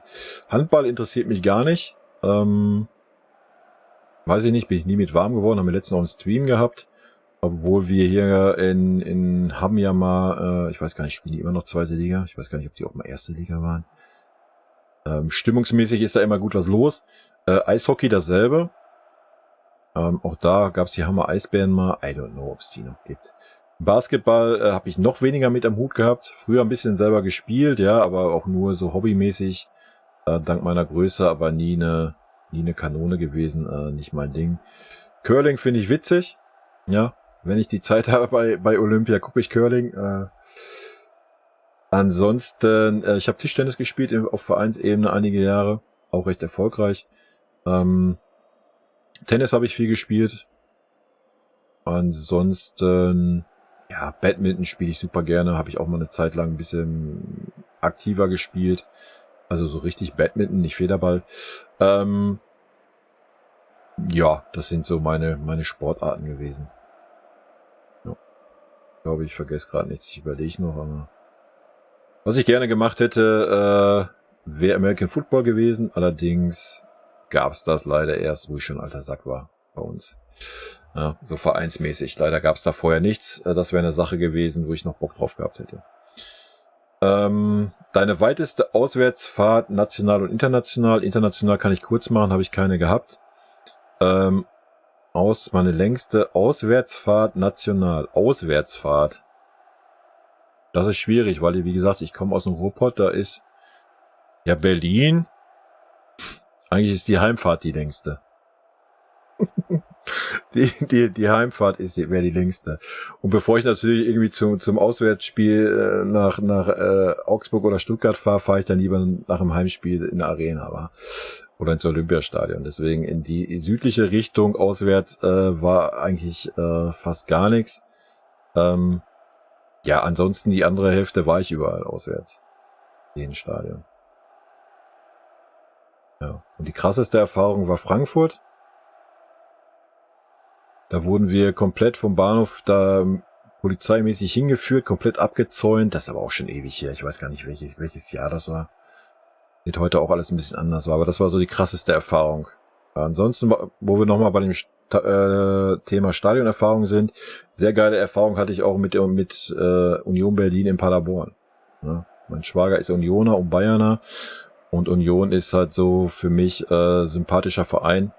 Handball interessiert mich gar nicht. Weiß ich nicht, bin ich nie mit warm geworden, haben wir letztens auch einen Stream gehabt. Obwohl wir hier haben ja mal, ich weiß gar nicht, spielen die immer noch zweite Liga? Ich weiß gar nicht, ob die auch mal erste Liga waren. Stimmungsmäßig ist da immer gut was los. Eishockey dasselbe. Auch da gab's die Hammer Eisbären mal. I don't know, ob es die noch gibt. Basketball habe ich noch weniger mit am Hut gehabt. Früher ein bisschen selber gespielt, ja, aber auch nur so hobbymäßig. Dank meiner Größe, aber nie eine Kanone gewesen. Nicht mein Ding. Curling finde ich witzig. Ja, wenn ich die Zeit habe bei Olympia, gucke ich Curling. Ansonsten, ich habe Tischtennis gespielt auf Vereinsebene einige Jahre, auch recht erfolgreich. Tennis habe ich viel gespielt. Ansonsten, ja, Badminton spiele ich super gerne, habe ich auch mal eine Zeit lang ein bisschen aktiver gespielt. Also so richtig Badminton, nicht Federball. Ja, das sind so meine Sportarten gewesen. Ja. Ich glaube, ich vergesse gerade nichts, ich überlege noch, aber was ich gerne gemacht hätte, wäre American Football gewesen. Allerdings gab's das leider erst, wo ich schon alter Sack war bei uns. Ja, so vereinsmäßig. Leider gab's da vorher nichts. Das wäre eine Sache gewesen, wo ich noch Bock drauf gehabt hätte. Deine weiteste Auswärtsfahrt, national und international. International kann ich kurz machen, habe ich keine gehabt. Meine längste Auswärtsfahrt, national. Auswärtsfahrt. Das ist schwierig, weil, wie gesagt, ich komme aus dem Ruhrpott, da ist ja Berlin. Eigentlich ist die Heimfahrt die längste. die Heimfahrt wäre die längste. Und bevor ich natürlich irgendwie zum Auswärtsspiel nach Augsburg oder Stuttgart fahre ich dann lieber nach dem Heimspiel in der Arena, oder ins Olympiastadion. Deswegen in die südliche Richtung auswärts war eigentlich fast gar nichts. Ja, ansonsten die andere Hälfte war ich überall auswärts. In Stadion. Ja. Und die krasseste Erfahrung war Frankfurt. Da wurden wir komplett vom Bahnhof da polizeimäßig hingeführt, komplett abgezäunt. Das ist aber auch schon ewig her. Ich weiß gar nicht, welches Jahr das war. Sieht heute auch alles ein bisschen anders aus. Aber das war so die krasseste Erfahrung. Ansonsten, wo wir nochmal bei dem Thema Stadionerfahrung sind, sehr geile Erfahrung hatte ich auch mit Union Berlin in Paderborn. Ja, mein Schwager ist Unioner und Bayerner und Union ist halt so für mich sympathischer Verein.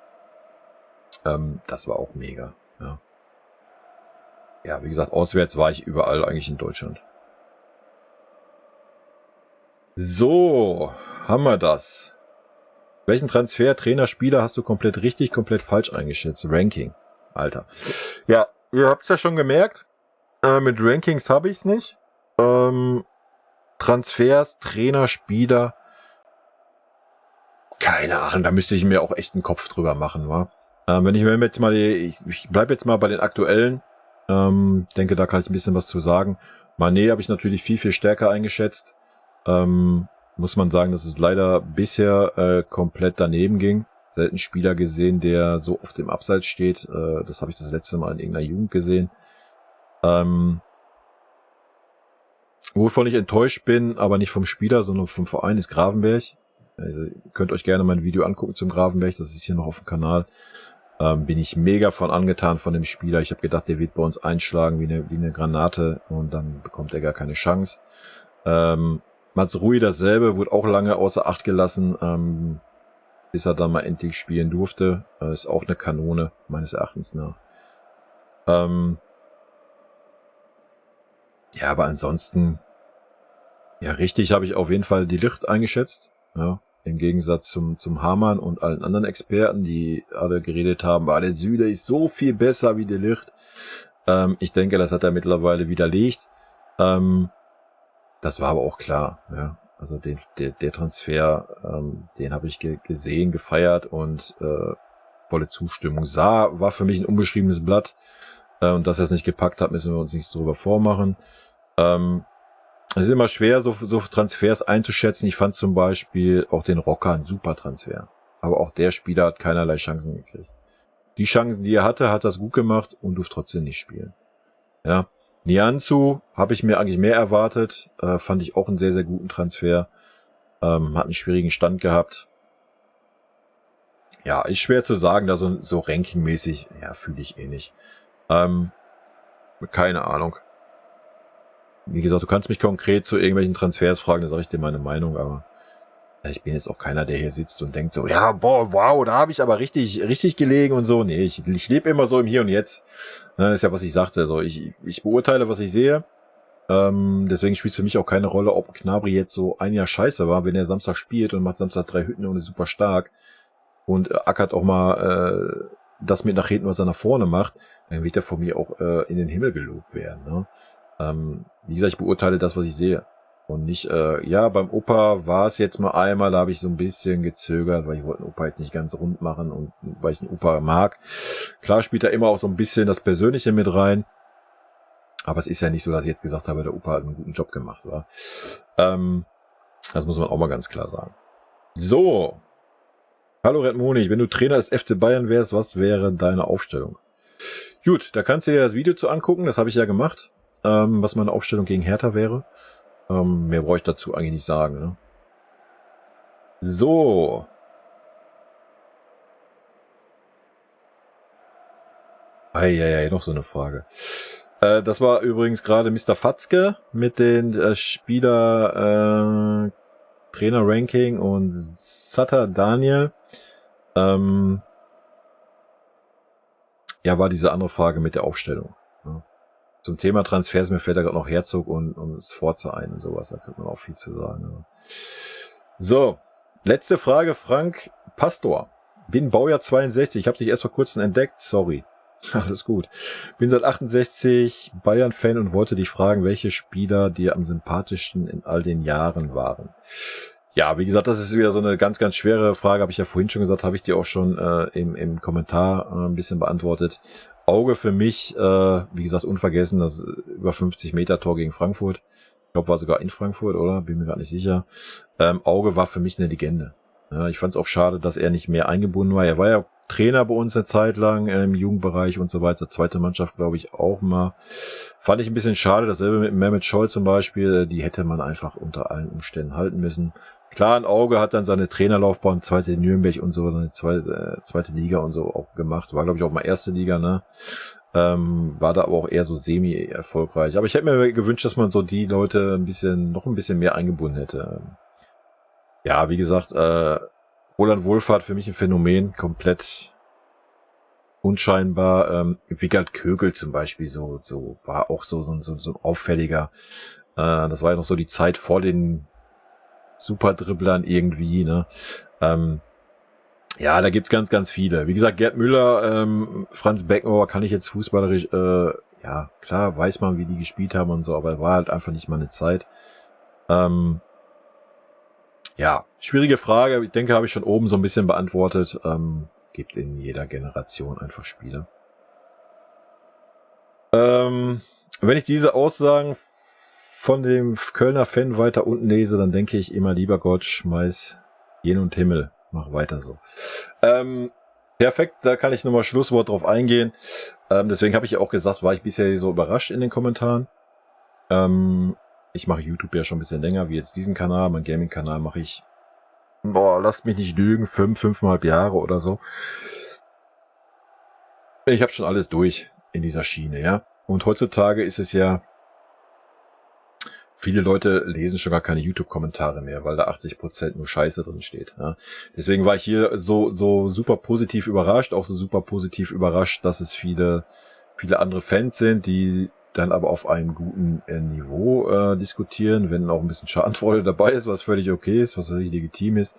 Das war auch mega. Ja, wie gesagt, auswärts war ich überall eigentlich in Deutschland. So, haben wir das. Welchen Transfer, Trainer, Spieler hast du komplett richtig, komplett falsch eingeschätzt? Ranking. Alter. Ja, ihr habt's ja schon gemerkt. Mit Rankings habe ich's nicht. Transfers, Trainer, Spieler. Keine Ahnung, da müsste ich mir auch echt einen Kopf drüber machen, wa? Wenn ich jetzt mal ich bleibe jetzt mal bei den aktuellen. Denke, da kann ich ein bisschen was zu sagen. Mané habe ich natürlich viel, viel stärker eingeschätzt. Muss man sagen, dass es leider bisher komplett daneben ging. Selten Spieler gesehen, der so oft im Abseits steht. Das habe ich das letzte Mal in irgendeiner Jugend gesehen. Wovon ich enttäuscht bin, aber nicht vom Spieler, sondern vom Verein, ist Gravenberg. Ihr könnt euch gerne mein Video angucken zum Gravenberg, das ist hier noch auf dem Kanal. Bin ich mega von angetan von dem Spieler. Ich habe gedacht, der wird bei uns einschlagen wie eine Granate und dann bekommt er gar keine Chance. Mats Rui dasselbe, wurde auch lange außer Acht gelassen, bis er dann mal endlich spielen durfte. Ist auch eine Kanone, meines Erachtens nach. Ja, aber ansonsten, ja, richtig habe ich auf jeden Fall die Ligt eingeschätzt. Ja, im Gegensatz zum Hamann und allen anderen Experten, die alle geredet haben, der Süle ist so viel besser wie de Ligt. Ich denke, das hat er mittlerweile widerlegt. Das war aber auch klar, ja. Also der Transfer, den habe ich gesehen, gefeiert und volle Zustimmung. War für mich ein unbeschriebenes Blatt. Und dass er es nicht gepackt hat, müssen wir uns nichts drüber vormachen. Es ist immer schwer, so Transfers einzuschätzen. Ich fand zum Beispiel auch den Rocker ein super Transfer. Aber auch der Spieler hat keinerlei Chancen gekriegt. Die Chancen, die er hatte, hat das gut gemacht und durfte trotzdem nicht spielen. Ja. Nianzou habe ich mir eigentlich mehr erwartet. Fand ich auch einen sehr, sehr guten Transfer. Hat einen schwierigen Stand gehabt. Ja, ist schwer zu sagen, da so rankingmäßig, ja, fühle ich eh nicht. Keine Ahnung. Wie gesagt, du kannst mich konkret zu irgendwelchen Transfers fragen, da sage ich dir meine Meinung, aber ich bin jetzt auch keiner, der hier sitzt und denkt so, ja, boah, wow, da habe ich aber richtig gelegen und so. Nee, ich lebe immer so im Hier und Jetzt. Das ist ja, was ich sagte. So, ich beurteile, was ich sehe. Deswegen spielt es für mich auch keine Rolle, ob Gnabry jetzt so ein Jahr scheiße war, wenn er Samstag spielt und macht Samstag 3 Hütten und ist super stark und ackert auch mal das mit nach hinten, was er nach vorne macht, dann wird er von mir auch in den Himmel gelobt werden. Ne? Wie gesagt, ich beurteile das, was ich sehe. Und nicht, ja, beim Opa war es jetzt mal einmal, da habe ich so ein bisschen gezögert, weil ich wollte den Opa jetzt nicht ganz rund machen und weil ich den Opa mag. Klar spielt da immer auch so ein bisschen das Persönliche mit rein. Aber es ist ja nicht so, dass ich jetzt gesagt habe, der Opa hat einen guten Job gemacht, war. Das muss man auch mal ganz klar sagen. So. Hallo Red Monig, wenn du Trainer des FC Bayern wärst, was wäre deine Aufstellung? Gut, da kannst du dir das Video zu angucken, das habe ich ja gemacht, was meine Aufstellung gegen Hertha wäre. Mehr brauche ich dazu eigentlich nicht sagen. Ne? So. Eieiei, noch so eine Frage. Das war übrigens gerade Mr. Fatzke mit den Spieler Trainer-Ranking und Sutter Daniel. Ja, war diese andere Frage mit der Aufstellung. Ja. Zum Thema Transfers, mir fällt da gerade noch Herzog und Sforza ein und sowas. Da könnte man auch viel zu sagen. Ja. So, letzte Frage, Frank Pastor. Bin Baujahr 62, ich habe dich erst vor kurzem entdeckt, sorry. Alles gut. Bin seit 68 Bayern-Fan und wollte dich fragen, welche Spieler dir am sympathischsten in all den Jahren waren. Ja, wie gesagt, das ist wieder so eine ganz, ganz schwere Frage, habe ich ja vorhin schon gesagt, habe ich dir auch schon im Kommentar ein bisschen beantwortet. Auge für mich, wie gesagt, unvergessen, das über 50 Meter Tor gegen Frankfurt. Ich glaube, war sogar in Frankfurt, oder? Bin mir gar nicht sicher. Auge war für mich eine Legende. Ja, ich fand es auch schade, dass er nicht mehr eingebunden war. Er war ja Trainer bei uns eine Zeit lang im Jugendbereich und so weiter. Zweite Mannschaft, glaube ich, auch mal. Fand ich ein bisschen schade. Dasselbe mit Mehmet Scholl zum Beispiel. Die hätte man einfach unter allen Umständen halten müssen. Klar, ein Auge hat dann seine Trainerlaufbahn, zweite Nürnberg und so, seine zweite Liga und so auch gemacht. War, glaube ich, auch mal erste Liga, ne? War da aber auch eher so semi-erfolgreich. Aber ich hätte mir gewünscht, dass man so die Leute noch ein bisschen mehr eingebunden hätte. Ja, wie gesagt, Roland Wohlfahrt für mich ein Phänomen, komplett unscheinbar. Wiegald Kögel zum Beispiel, so war auch so ein auffälliger. Das war ja noch so die Zeit vor den Superdribblern irgendwie, ne? Ja, da gibt's ganz, ganz viele. Wie gesagt, Gerd Müller, Franz Beckenbauer kann ich jetzt fußballerisch, ja, klar, weiß man, wie die gespielt haben und so, aber war halt einfach nicht meine Zeit. Ja, schwierige Frage. Ich denke, habe ich schon oben so ein bisschen beantwortet. Gibt in jeder Generation einfach Spiele. Wenn ich diese Aussagen von dem Kölner Fan weiter unten lese, dann denke ich immer, lieber Gott, schmeiß Jen und Himmel. Mach weiter so. Perfekt, da kann ich nochmal Schlusswort drauf eingehen. Deswegen habe ich ja auch gesagt, war ich bisher so überrascht in den Kommentaren. Ich mache YouTube ja schon ein bisschen länger, wie jetzt diesen Kanal. Mein Gaming-Kanal mache ich, lasst mich nicht lügen, 5,5 Jahre oder so. Ich habe schon alles durch in dieser Schiene, ja. Und heutzutage ist es ja, viele Leute lesen schon gar keine YouTube-Kommentare mehr, weil da 80% nur Scheiße drin steht. Ja. Deswegen war ich hier so super positiv überrascht, auch so super positiv überrascht, dass es viele andere Fans sind, die dann aber auf einem guten Niveau diskutieren, wenn auch ein bisschen Schadenfreude dabei ist, was völlig okay ist, was völlig legitim ist.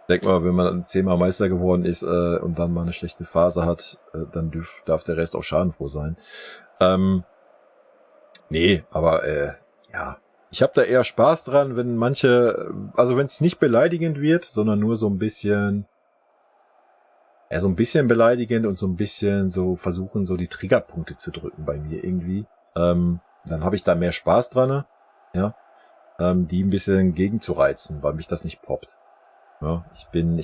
Denk mal, wenn man 10-mal Meister geworden ist und dann mal eine schlechte Phase hat, dann darf der Rest auch schadenfroh sein. Nee, aber ja, Ich habe da eher Spaß dran, wenn also wenn es nicht beleidigend wird, sondern nur so ein bisschen beleidigend und so ein bisschen so versuchen, so die Triggerpunkte zu drücken bei mir irgendwie. Dann habe ich da mehr Spaß dran, ja, die ein bisschen gegenzureizen, weil mich das nicht poppt. Ja, ich bin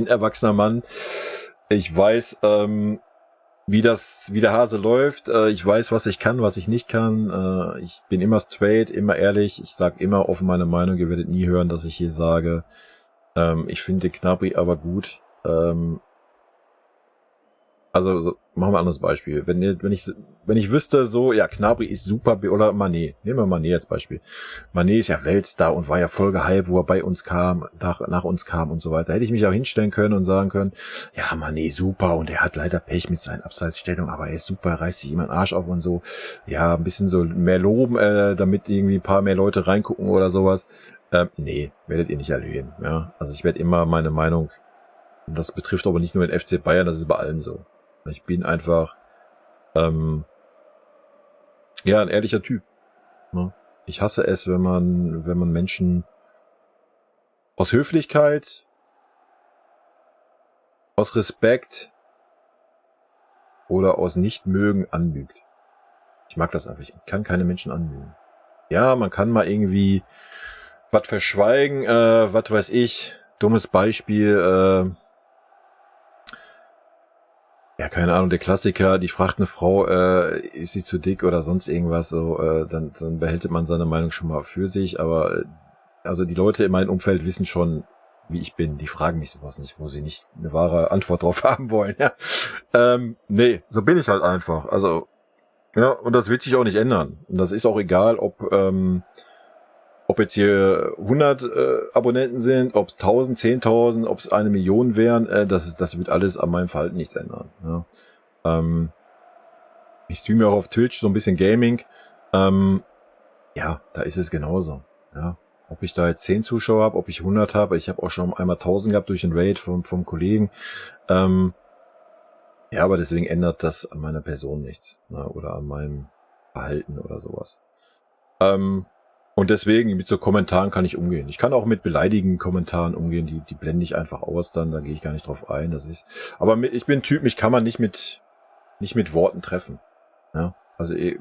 erwachsener Mann. Ich weiß, wie der Hase läuft. Ich weiß, was ich kann, was ich nicht kann. Ich bin immer straight, immer ehrlich. Ich sage immer offen meine Meinung. Ihr werdet nie hören, dass ich hier sage, ich finde Gnabry aber gut. Also machen wir ein anderes Beispiel. Wenn ich wüsste, so, ja, Gnabry ist super, oder Mané. Nehmen wir Mané als Beispiel. Mané ist ja Weltstar und war ja voll gehypt, wo er bei uns kam, nach uns kam und so weiter. Hätte ich mich auch hinstellen können und sagen können, ja, Mané super und er hat leider Pech mit seinen Abseitsstellungen, aber er ist super, reißt sich immer den Arsch auf und so. Ja, ein bisschen so mehr loben, damit irgendwie ein paar mehr Leute reingucken oder sowas. Nee, werdet ihr nicht erleben. Ja, also ich werde immer meine Meinung, und das betrifft aber nicht nur den FC Bayern, das ist bei allen so. Ich bin einfach, ein ehrlicher Typ. Ne? Ich hasse es, wenn man Menschen aus Höflichkeit, aus Respekt oder aus Nichtmögen anlügt. Ich mag das einfach. Ich kann keine Menschen anlügen. Ja, man kann mal irgendwie was verschweigen, was weiß ich. Dummes Beispiel, ja, keine Ahnung, der Klassiker, die fragt eine Frau, ist sie zu dick oder sonst irgendwas, so, dann behält man seine Meinung schon mal für sich, aber also die Leute in meinem Umfeld wissen schon, wie ich bin, die fragen mich sowas nicht, wo sie nicht eine wahre Antwort drauf haben wollen, ja. Nee, so bin ich halt einfach, also, ja, und das wird sich auch nicht ändern. Und das ist auch egal, ob jetzt hier 100 Abonnenten sind, ob es 1000, 10.000, ob es 1 Million wären, das wird alles an meinem Verhalten nichts ändern. Ja. Ich streame auch auf Twitch so ein bisschen Gaming. Ja, da ist es genauso. Ja. Ob ich da jetzt 10 Zuschauer habe, ob ich 100 habe, ich habe auch schon einmal 1000 gehabt durch den Raid vom Kollegen. Ja, aber deswegen ändert das an meiner Person nichts, ne, oder an meinem Verhalten oder sowas. Und deswegen mit so Kommentaren kann ich umgehen. Ich kann auch mit beleidigenden Kommentaren umgehen, die blende ich einfach aus, dann da gehe ich gar nicht drauf ein. Aber ich bin ein Typ, mich kann man nicht mit Worten treffen. Ja? Also ihr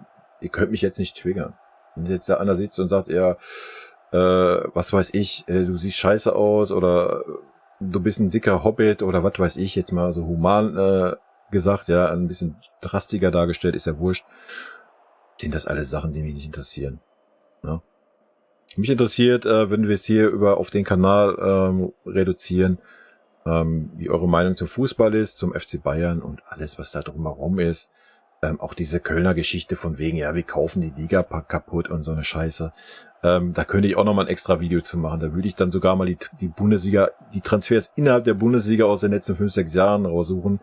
könnt mich jetzt nicht triggern. Wenn jetzt da einer sitzt und sagt, ja, was weiß ich, du siehst scheiße aus oder du bist ein dicker Hobbit oder was weiß ich, jetzt mal so human gesagt, ja, ein bisschen drastiger dargestellt, ist ja wurscht. Sind das alles Sachen, die mich nicht interessieren. Ja? Mich interessiert, wenn wir es hier auf den Kanal reduzieren, wie eure Meinung zum Fußball ist, zum FC Bayern und alles, was da drumherum ist. Auch diese Kölner Geschichte von wegen, ja, wir kaufen die Liga kaputt und so eine Scheiße. Da könnte ich auch nochmal ein extra Video zu machen. Da würde ich dann sogar mal die Bundesliga, die Transfers innerhalb der Bundesliga aus den letzten 5, 6 Jahren raussuchen.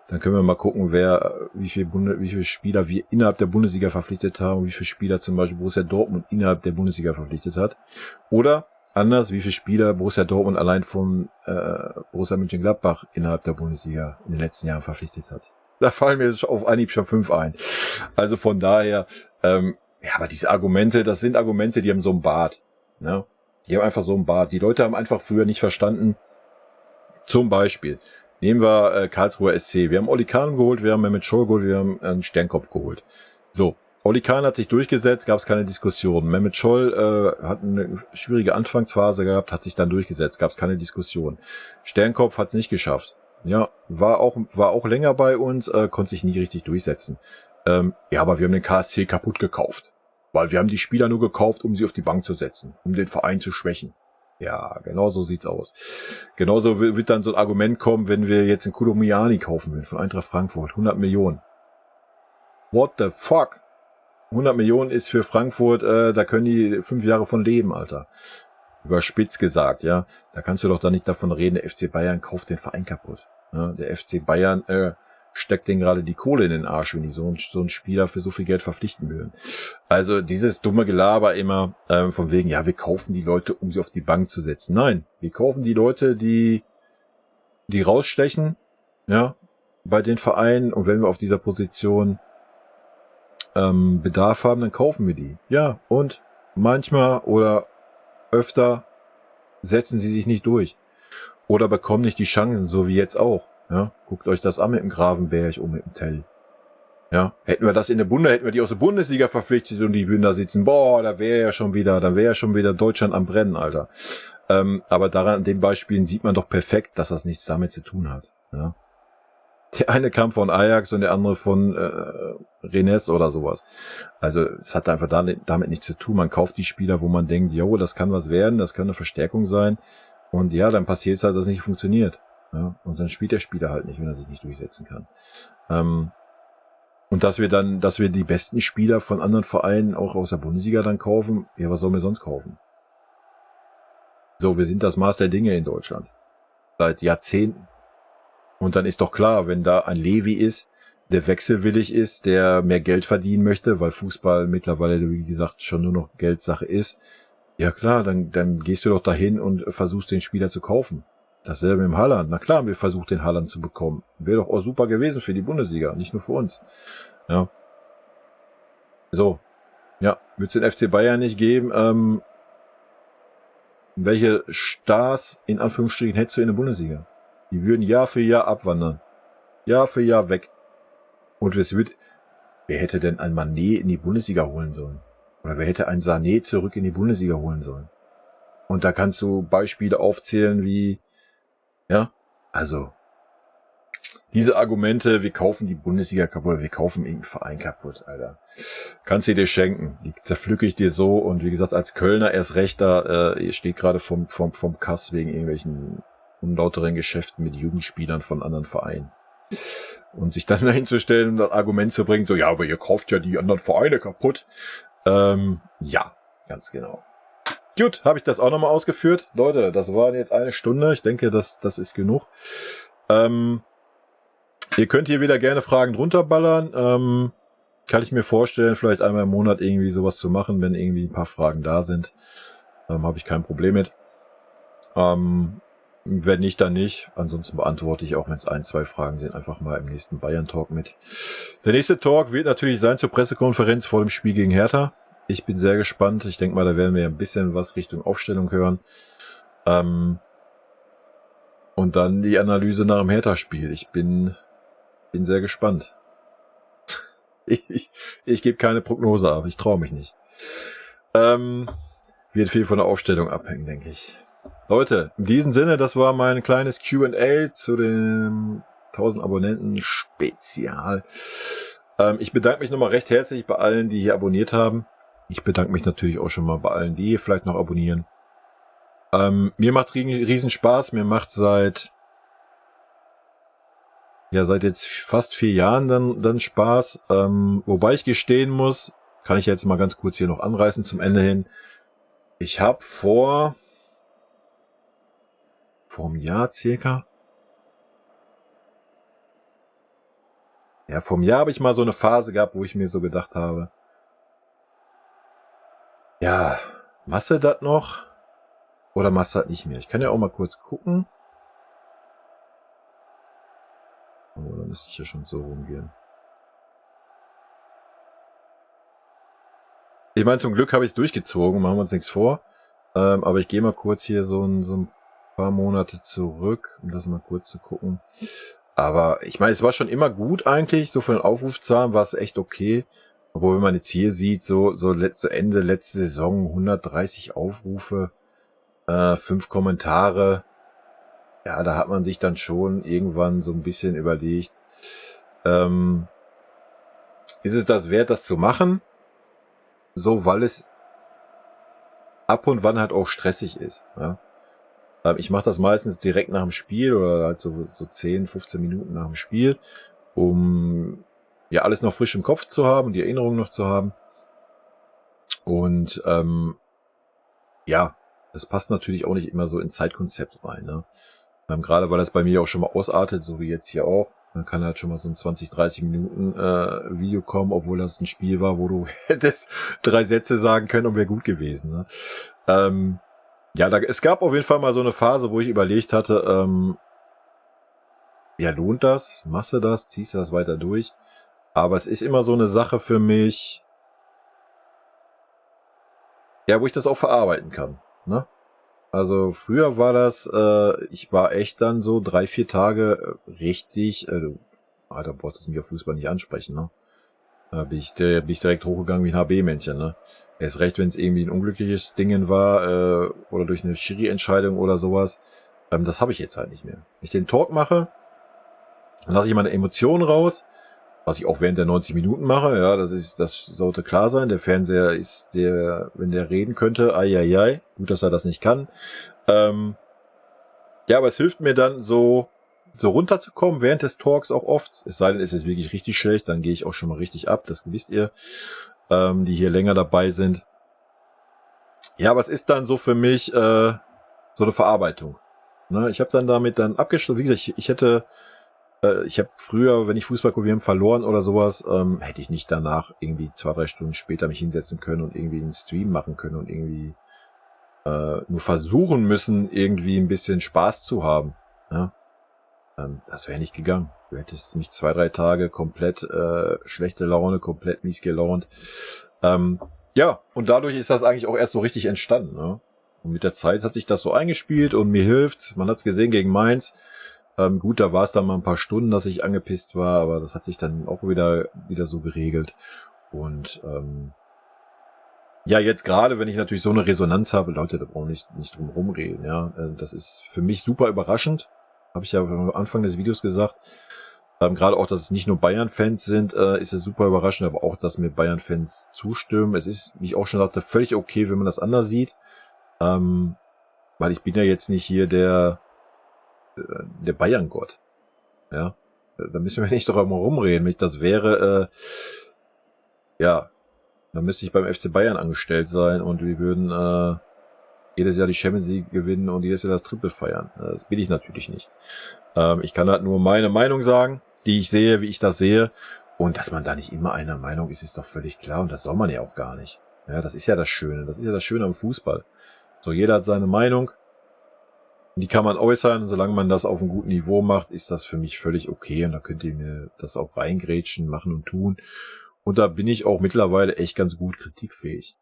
Dann können wir mal gucken, wie viele Spieler wir innerhalb der Bundesliga verpflichtet haben und wie viele Spieler zum Beispiel Borussia Dortmund innerhalb der Bundesliga verpflichtet hat. Oder anders, wie viele Spieler Borussia Dortmund allein von Borussia Mönchengladbach innerhalb der Bundesliga in den letzten Jahren verpflichtet hat. Da fallen mir auf Anhieb schon 5 ein. Also von daher, ja, aber diese Argumente, das sind Argumente, die haben so einen Bart. Ne? Die haben einfach so einen Bart. Die Leute haben einfach früher nicht verstanden. Zum Beispiel, nehmen wir Karlsruher SC. Wir haben Oli Kahn geholt, wir haben Mehmet Scholl geholt, wir haben einen Sternkopf geholt. So, Oli Kahn hat sich durchgesetzt, gab es keine Diskussion. Mehmet Scholl hat eine schwierige Anfangsphase gehabt, hat sich dann durchgesetzt, gab es keine Diskussion. Sternkopf hat es nicht geschafft. Ja, war auch länger bei uns, konnte sich nie richtig durchsetzen. Ja, aber wir haben den KSC kaputt gekauft. Weil wir haben die Spieler nur gekauft, um sie auf die Bank zu setzen, um den Verein zu schwächen. Ja, genau so sieht's aus. Genauso wird dann so ein Argument kommen, wenn wir jetzt einen Koulibaly kaufen würden von Eintracht Frankfurt. 100 Millionen. What the fuck? 100 Millionen ist für Frankfurt, da können die 5 Jahre von leben, Alter. Überspitzt gesagt, ja. Da kannst du doch da nicht davon reden, der FC Bayern kauft den Verein kaputt. Ja, der FC Bayern steckt denen gerade die Kohle in den Arsch, wenn die so einen Spieler für so viel Geld verpflichten würden. Also dieses dumme Gelaber immer von wegen, ja, wir kaufen die Leute, um sie auf die Bank zu setzen. Nein, wir kaufen die Leute, die rausstechen, ja, bei den Vereinen. Und wenn wir auf dieser Position Bedarf haben, dann kaufen wir die. Ja, und manchmal oder öfter setzen sie sich nicht durch. Oder bekommen nicht die Chancen, so wie jetzt auch. Ja, guckt euch das an mit dem Gravenberg und mit dem Tell. Ja, hätten wir das in der hätten wir die aus der Bundesliga verpflichtet und die würden da sitzen, boah, dann wäre ja schon wieder Deutschland am Brennen, Alter. Aber daran, an den Beispielen sieht man doch perfekt, dass das nichts damit zu tun hat. Ja. Der eine kam von Ajax und der andere von Rennes oder sowas. Also es hat einfach damit nichts zu tun. Man kauft die Spieler, wo man denkt, jo, das kann was werden, das kann eine Verstärkung sein. Und ja, dann passiert es halt, dass es nicht funktioniert. Ja, und dann spielt der Spieler halt nicht, wenn er sich nicht durchsetzen kann. Und dass wir die besten Spieler von anderen Vereinen auch aus der Bundesliga dann kaufen, ja, was sollen wir sonst kaufen? So, wir sind das Maß der Dinge in Deutschland. Seit Jahrzehnten. Und dann ist doch klar, wenn da ein Levi ist, der wechselwillig ist, der mehr Geld verdienen möchte, weil Fußball mittlerweile, wie gesagt, schon nur noch Geldsache ist, ja klar, dann gehst du doch dahin und versuchst den Spieler zu kaufen. Dasselbe im Haaland. Na klar, wir versucht den Haaland zu bekommen. Wäre doch auch super gewesen für die Bundesliga, nicht nur für uns. Ja. So. Ja, wird es den FC Bayern nicht geben. Welche Stars, in Anführungsstrichen, hättest du in der Bundesliga? Die würden Jahr für Jahr abwandern. Jahr für Jahr weg. Und wer hätte denn ein Mané in die Bundesliga holen sollen? Oder wer hätte ein Sané zurück in die Bundesliga holen sollen? Und da kannst du Beispiele aufzählen wie, ja, also, diese Argumente, wir kaufen die Bundesliga kaputt, wir kaufen irgendeinen Verein kaputt, Alter. Kannst du dir schenken. Die zerpflücke ich dir so. Und wie gesagt, als Kölner erst recht da, ihr steht gerade vom Kass wegen irgendwelchen unlauteren Geschäften mit Jugendspielern von anderen Vereinen. Und sich dann dahin zu stellen und das Argument zu bringen, so, ja, aber ihr kauft ja die anderen Vereine kaputt. Ja, ganz genau. Gut, habe ich das auch nochmal ausgeführt. Leute, das war jetzt 1 Stunde. Ich denke, das ist genug. Ihr könnt hier wieder gerne Fragen drunter ballern. Kann ich mir vorstellen, vielleicht einmal im Monat irgendwie sowas zu machen, wenn irgendwie ein paar Fragen da sind. Habe ich kein Problem mit. Wenn nicht, dann nicht. Ansonsten beantworte ich auch, wenn es 1, 2 Fragen sind, einfach mal im nächsten Bayern-Talk mit. Der nächste Talk wird natürlich sein zur Pressekonferenz vor dem Spiel gegen Hertha. Ich bin sehr gespannt. Ich denke mal, da werden wir ein bisschen was Richtung Aufstellung hören. Und dann die Analyse nach dem Hertha-Spiel. Ich bin sehr gespannt. Ich gebe keine Prognose ab. Ich traue mich nicht. Wird viel von der Aufstellung abhängen, denke ich. Leute, in diesem Sinne, das war mein kleines Q&A zu dem 1000 Abonnenten Spezial. Ich bedanke mich nochmal recht herzlich bei allen, die hier abonniert haben. Ich bedanke mich natürlich auch schon mal bei allen, die hier vielleicht noch abonnieren. Mir macht's riesen Spaß. Mir macht seit jetzt fast 4 Jahren dann Spaß. Wobei ich gestehen muss, kann ich jetzt mal ganz kurz hier noch anreißen zum Ende hin. Ich habe vor einem Jahr circa. Ja, vor einem Jahr habe ich mal so eine Phase gehabt, wo ich mir so gedacht habe, ja, machst du das noch? Oder machst du das nicht mehr? Ich kann ja auch mal kurz gucken. Oh, da müsste ich ja schon so rumgehen. Ich meine, zum Glück habe ich es durchgezogen, machen wir uns nichts vor. Aber ich gehe mal kurz hier so ein paar Monate zurück, um das mal kurz zu gucken. Aber ich meine, es war schon immer gut eigentlich, so von den Aufrufzahlen war es echt okay. Obwohl, wenn man jetzt hier sieht, so Ende letzte Saison 130 Aufrufe, 5 Kommentare. Ja, da hat man sich dann schon irgendwann so ein bisschen überlegt, ist es das wert, das zu machen? So, weil es ab und wann halt auch stressig ist. Ja? Ich mache das meistens direkt nach dem Spiel oder halt so 10, 15 Minuten nach dem Spiel, um ja alles noch frisch im Kopf zu haben und die Erinnerung noch zu haben. Und ja, das passt natürlich auch nicht immer so ins Zeitkonzept rein. Ne? Gerade weil das bei mir auch schon mal ausartet, so wie jetzt hier auch. Dann kann halt schon mal so ein 20, 30 Minuten Video kommen, obwohl das ein Spiel war, wo du hättest 3 Sätze sagen können und wäre gut gewesen. Ne? Ja, es gab auf jeden Fall mal so eine Phase, wo ich überlegt hatte, ja, lohnt das? Machst du das? Ziehst du das weiter durch? Aber es ist immer so eine Sache für mich. Ja, wo ich das auch verarbeiten kann, ne? Also früher war das, ich war echt dann so 3-4 Tage richtig, Alter, brauchst du mich auf Fußball nicht ansprechen, ne? Da bin ich direkt hochgegangen wie ein HB-Männchen, ne? Erst recht, wenn es irgendwie ein unglückliches Dingen war, oder durch eine Schiri-Entscheidung oder sowas. Das habe ich jetzt halt nicht mehr. Wenn ich den Talk mache, dann lasse ich meine Emotionen raus, was ich auch während der 90 Minuten mache, ja, das sollte klar sein. Der Fernseher ist wenn der reden könnte, ai, gut, dass er das nicht kann. Ja, aber es hilft mir dann so runterzukommen während des Talks auch oft. Es sei denn, es ist wirklich richtig schlecht, dann gehe ich auch schon mal richtig ab, das wisst ihr, die hier länger dabei sind. Ja, aber es ist dann so für mich so eine Verarbeitung. Ne, ich habe dann damit dann abgeschlossen. Wie gesagt, ich habe früher, wenn ich Fußball probieren verloren oder sowas, hätte ich nicht danach irgendwie 2-3 Stunden später mich hinsetzen können und irgendwie einen Stream machen können und irgendwie nur versuchen müssen, irgendwie ein bisschen Spaß zu haben. Ja? Das wäre nicht gegangen. Du hättest mich 2-3 Tage komplett schlechte Laune, komplett mies gelaunt. Ja, und dadurch ist das eigentlich auch erst so richtig entstanden. Ne? Und mit der Zeit hat sich das so eingespielt und mir hilft. Man hat es gesehen gegen Mainz. Gut, da war es dann mal ein paar Stunden, dass ich angepisst war, aber das hat sich dann auch wieder so geregelt. Und ja, jetzt gerade, wenn ich natürlich so eine Resonanz habe, Leute, da brauchen nicht drum rumreden, ja. Das ist für mich super überraschend. Habe ich ja am Anfang des Videos gesagt. Gerade auch, dass es nicht nur Bayern-Fans sind, ist es super überraschend, aber auch, dass mir Bayern-Fans zustimmen. Es ist, wie ich auch schon sagte, völlig okay, wenn man das anders sieht. Weil ich bin ja jetzt nicht hier der Bayern-Gott. Ja. Da müssen wir nicht drüber rumreden. Wenn ich das wäre, ja, dann müsste ich beim FC Bayern angestellt sein und wir würden jedes Jahr die Champions League gewinnen und jedes Jahr das Triple feiern. Das bin ich natürlich nicht. Ich kann halt nur meine Meinung sagen, die ich sehe, wie ich das sehe. Und dass man da nicht immer einer Meinung ist, ist doch völlig klar. Und das soll man ja auch gar nicht. Ja, das ist ja das Schöne. Das ist ja das Schöne am Fußball. So, jeder hat seine Meinung. Die kann man äußern. Und solange man das auf einem guten Niveau macht, ist das für mich völlig okay. Und da könnt ihr mir das auch reingrätschen, machen und tun. Und da bin ich auch mittlerweile echt ganz gut kritikfähig,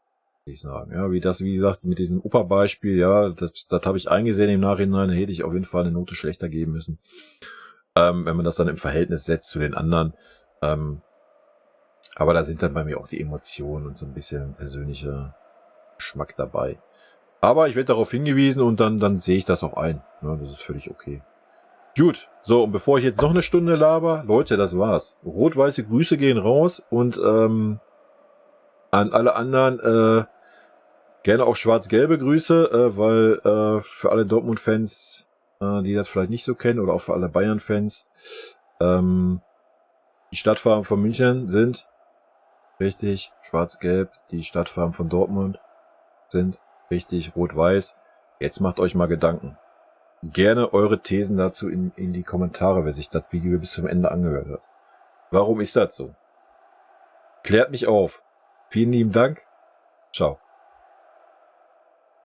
würde ich sagen. Ja, wie gesagt, mit diesem Opa-Beispiel, ja, das habe ich eingesehen im Nachhinein, da hätte ich auf jeden Fall eine Note schlechter geben müssen. Wenn man das dann im Verhältnis setzt zu den anderen. Aber da sind dann bei mir auch die Emotionen und so ein bisschen persönlicher Geschmack dabei. Aber ich werde darauf hingewiesen und dann sehe ich das auch ein. Ja, das ist völlig okay. Gut, so, und bevor ich jetzt noch eine Stunde laber, Leute, das war's. Rot-weiße Grüße gehen raus und an alle anderen gerne auch schwarz-gelbe Grüße, weil für alle Dortmund-Fans, die das vielleicht nicht so kennen, oder auch für alle Bayern-Fans, die Stadtfarben von München sind richtig schwarz-gelb, die Stadtfarben von Dortmund sind richtig rot-weiß. Jetzt macht euch mal Gedanken. Gerne eure Thesen dazu in die Kommentare, wer sich das Video bis zum Ende angehört hat. Warum ist das so? Klärt mich auf. Vielen lieben Dank. Ciao.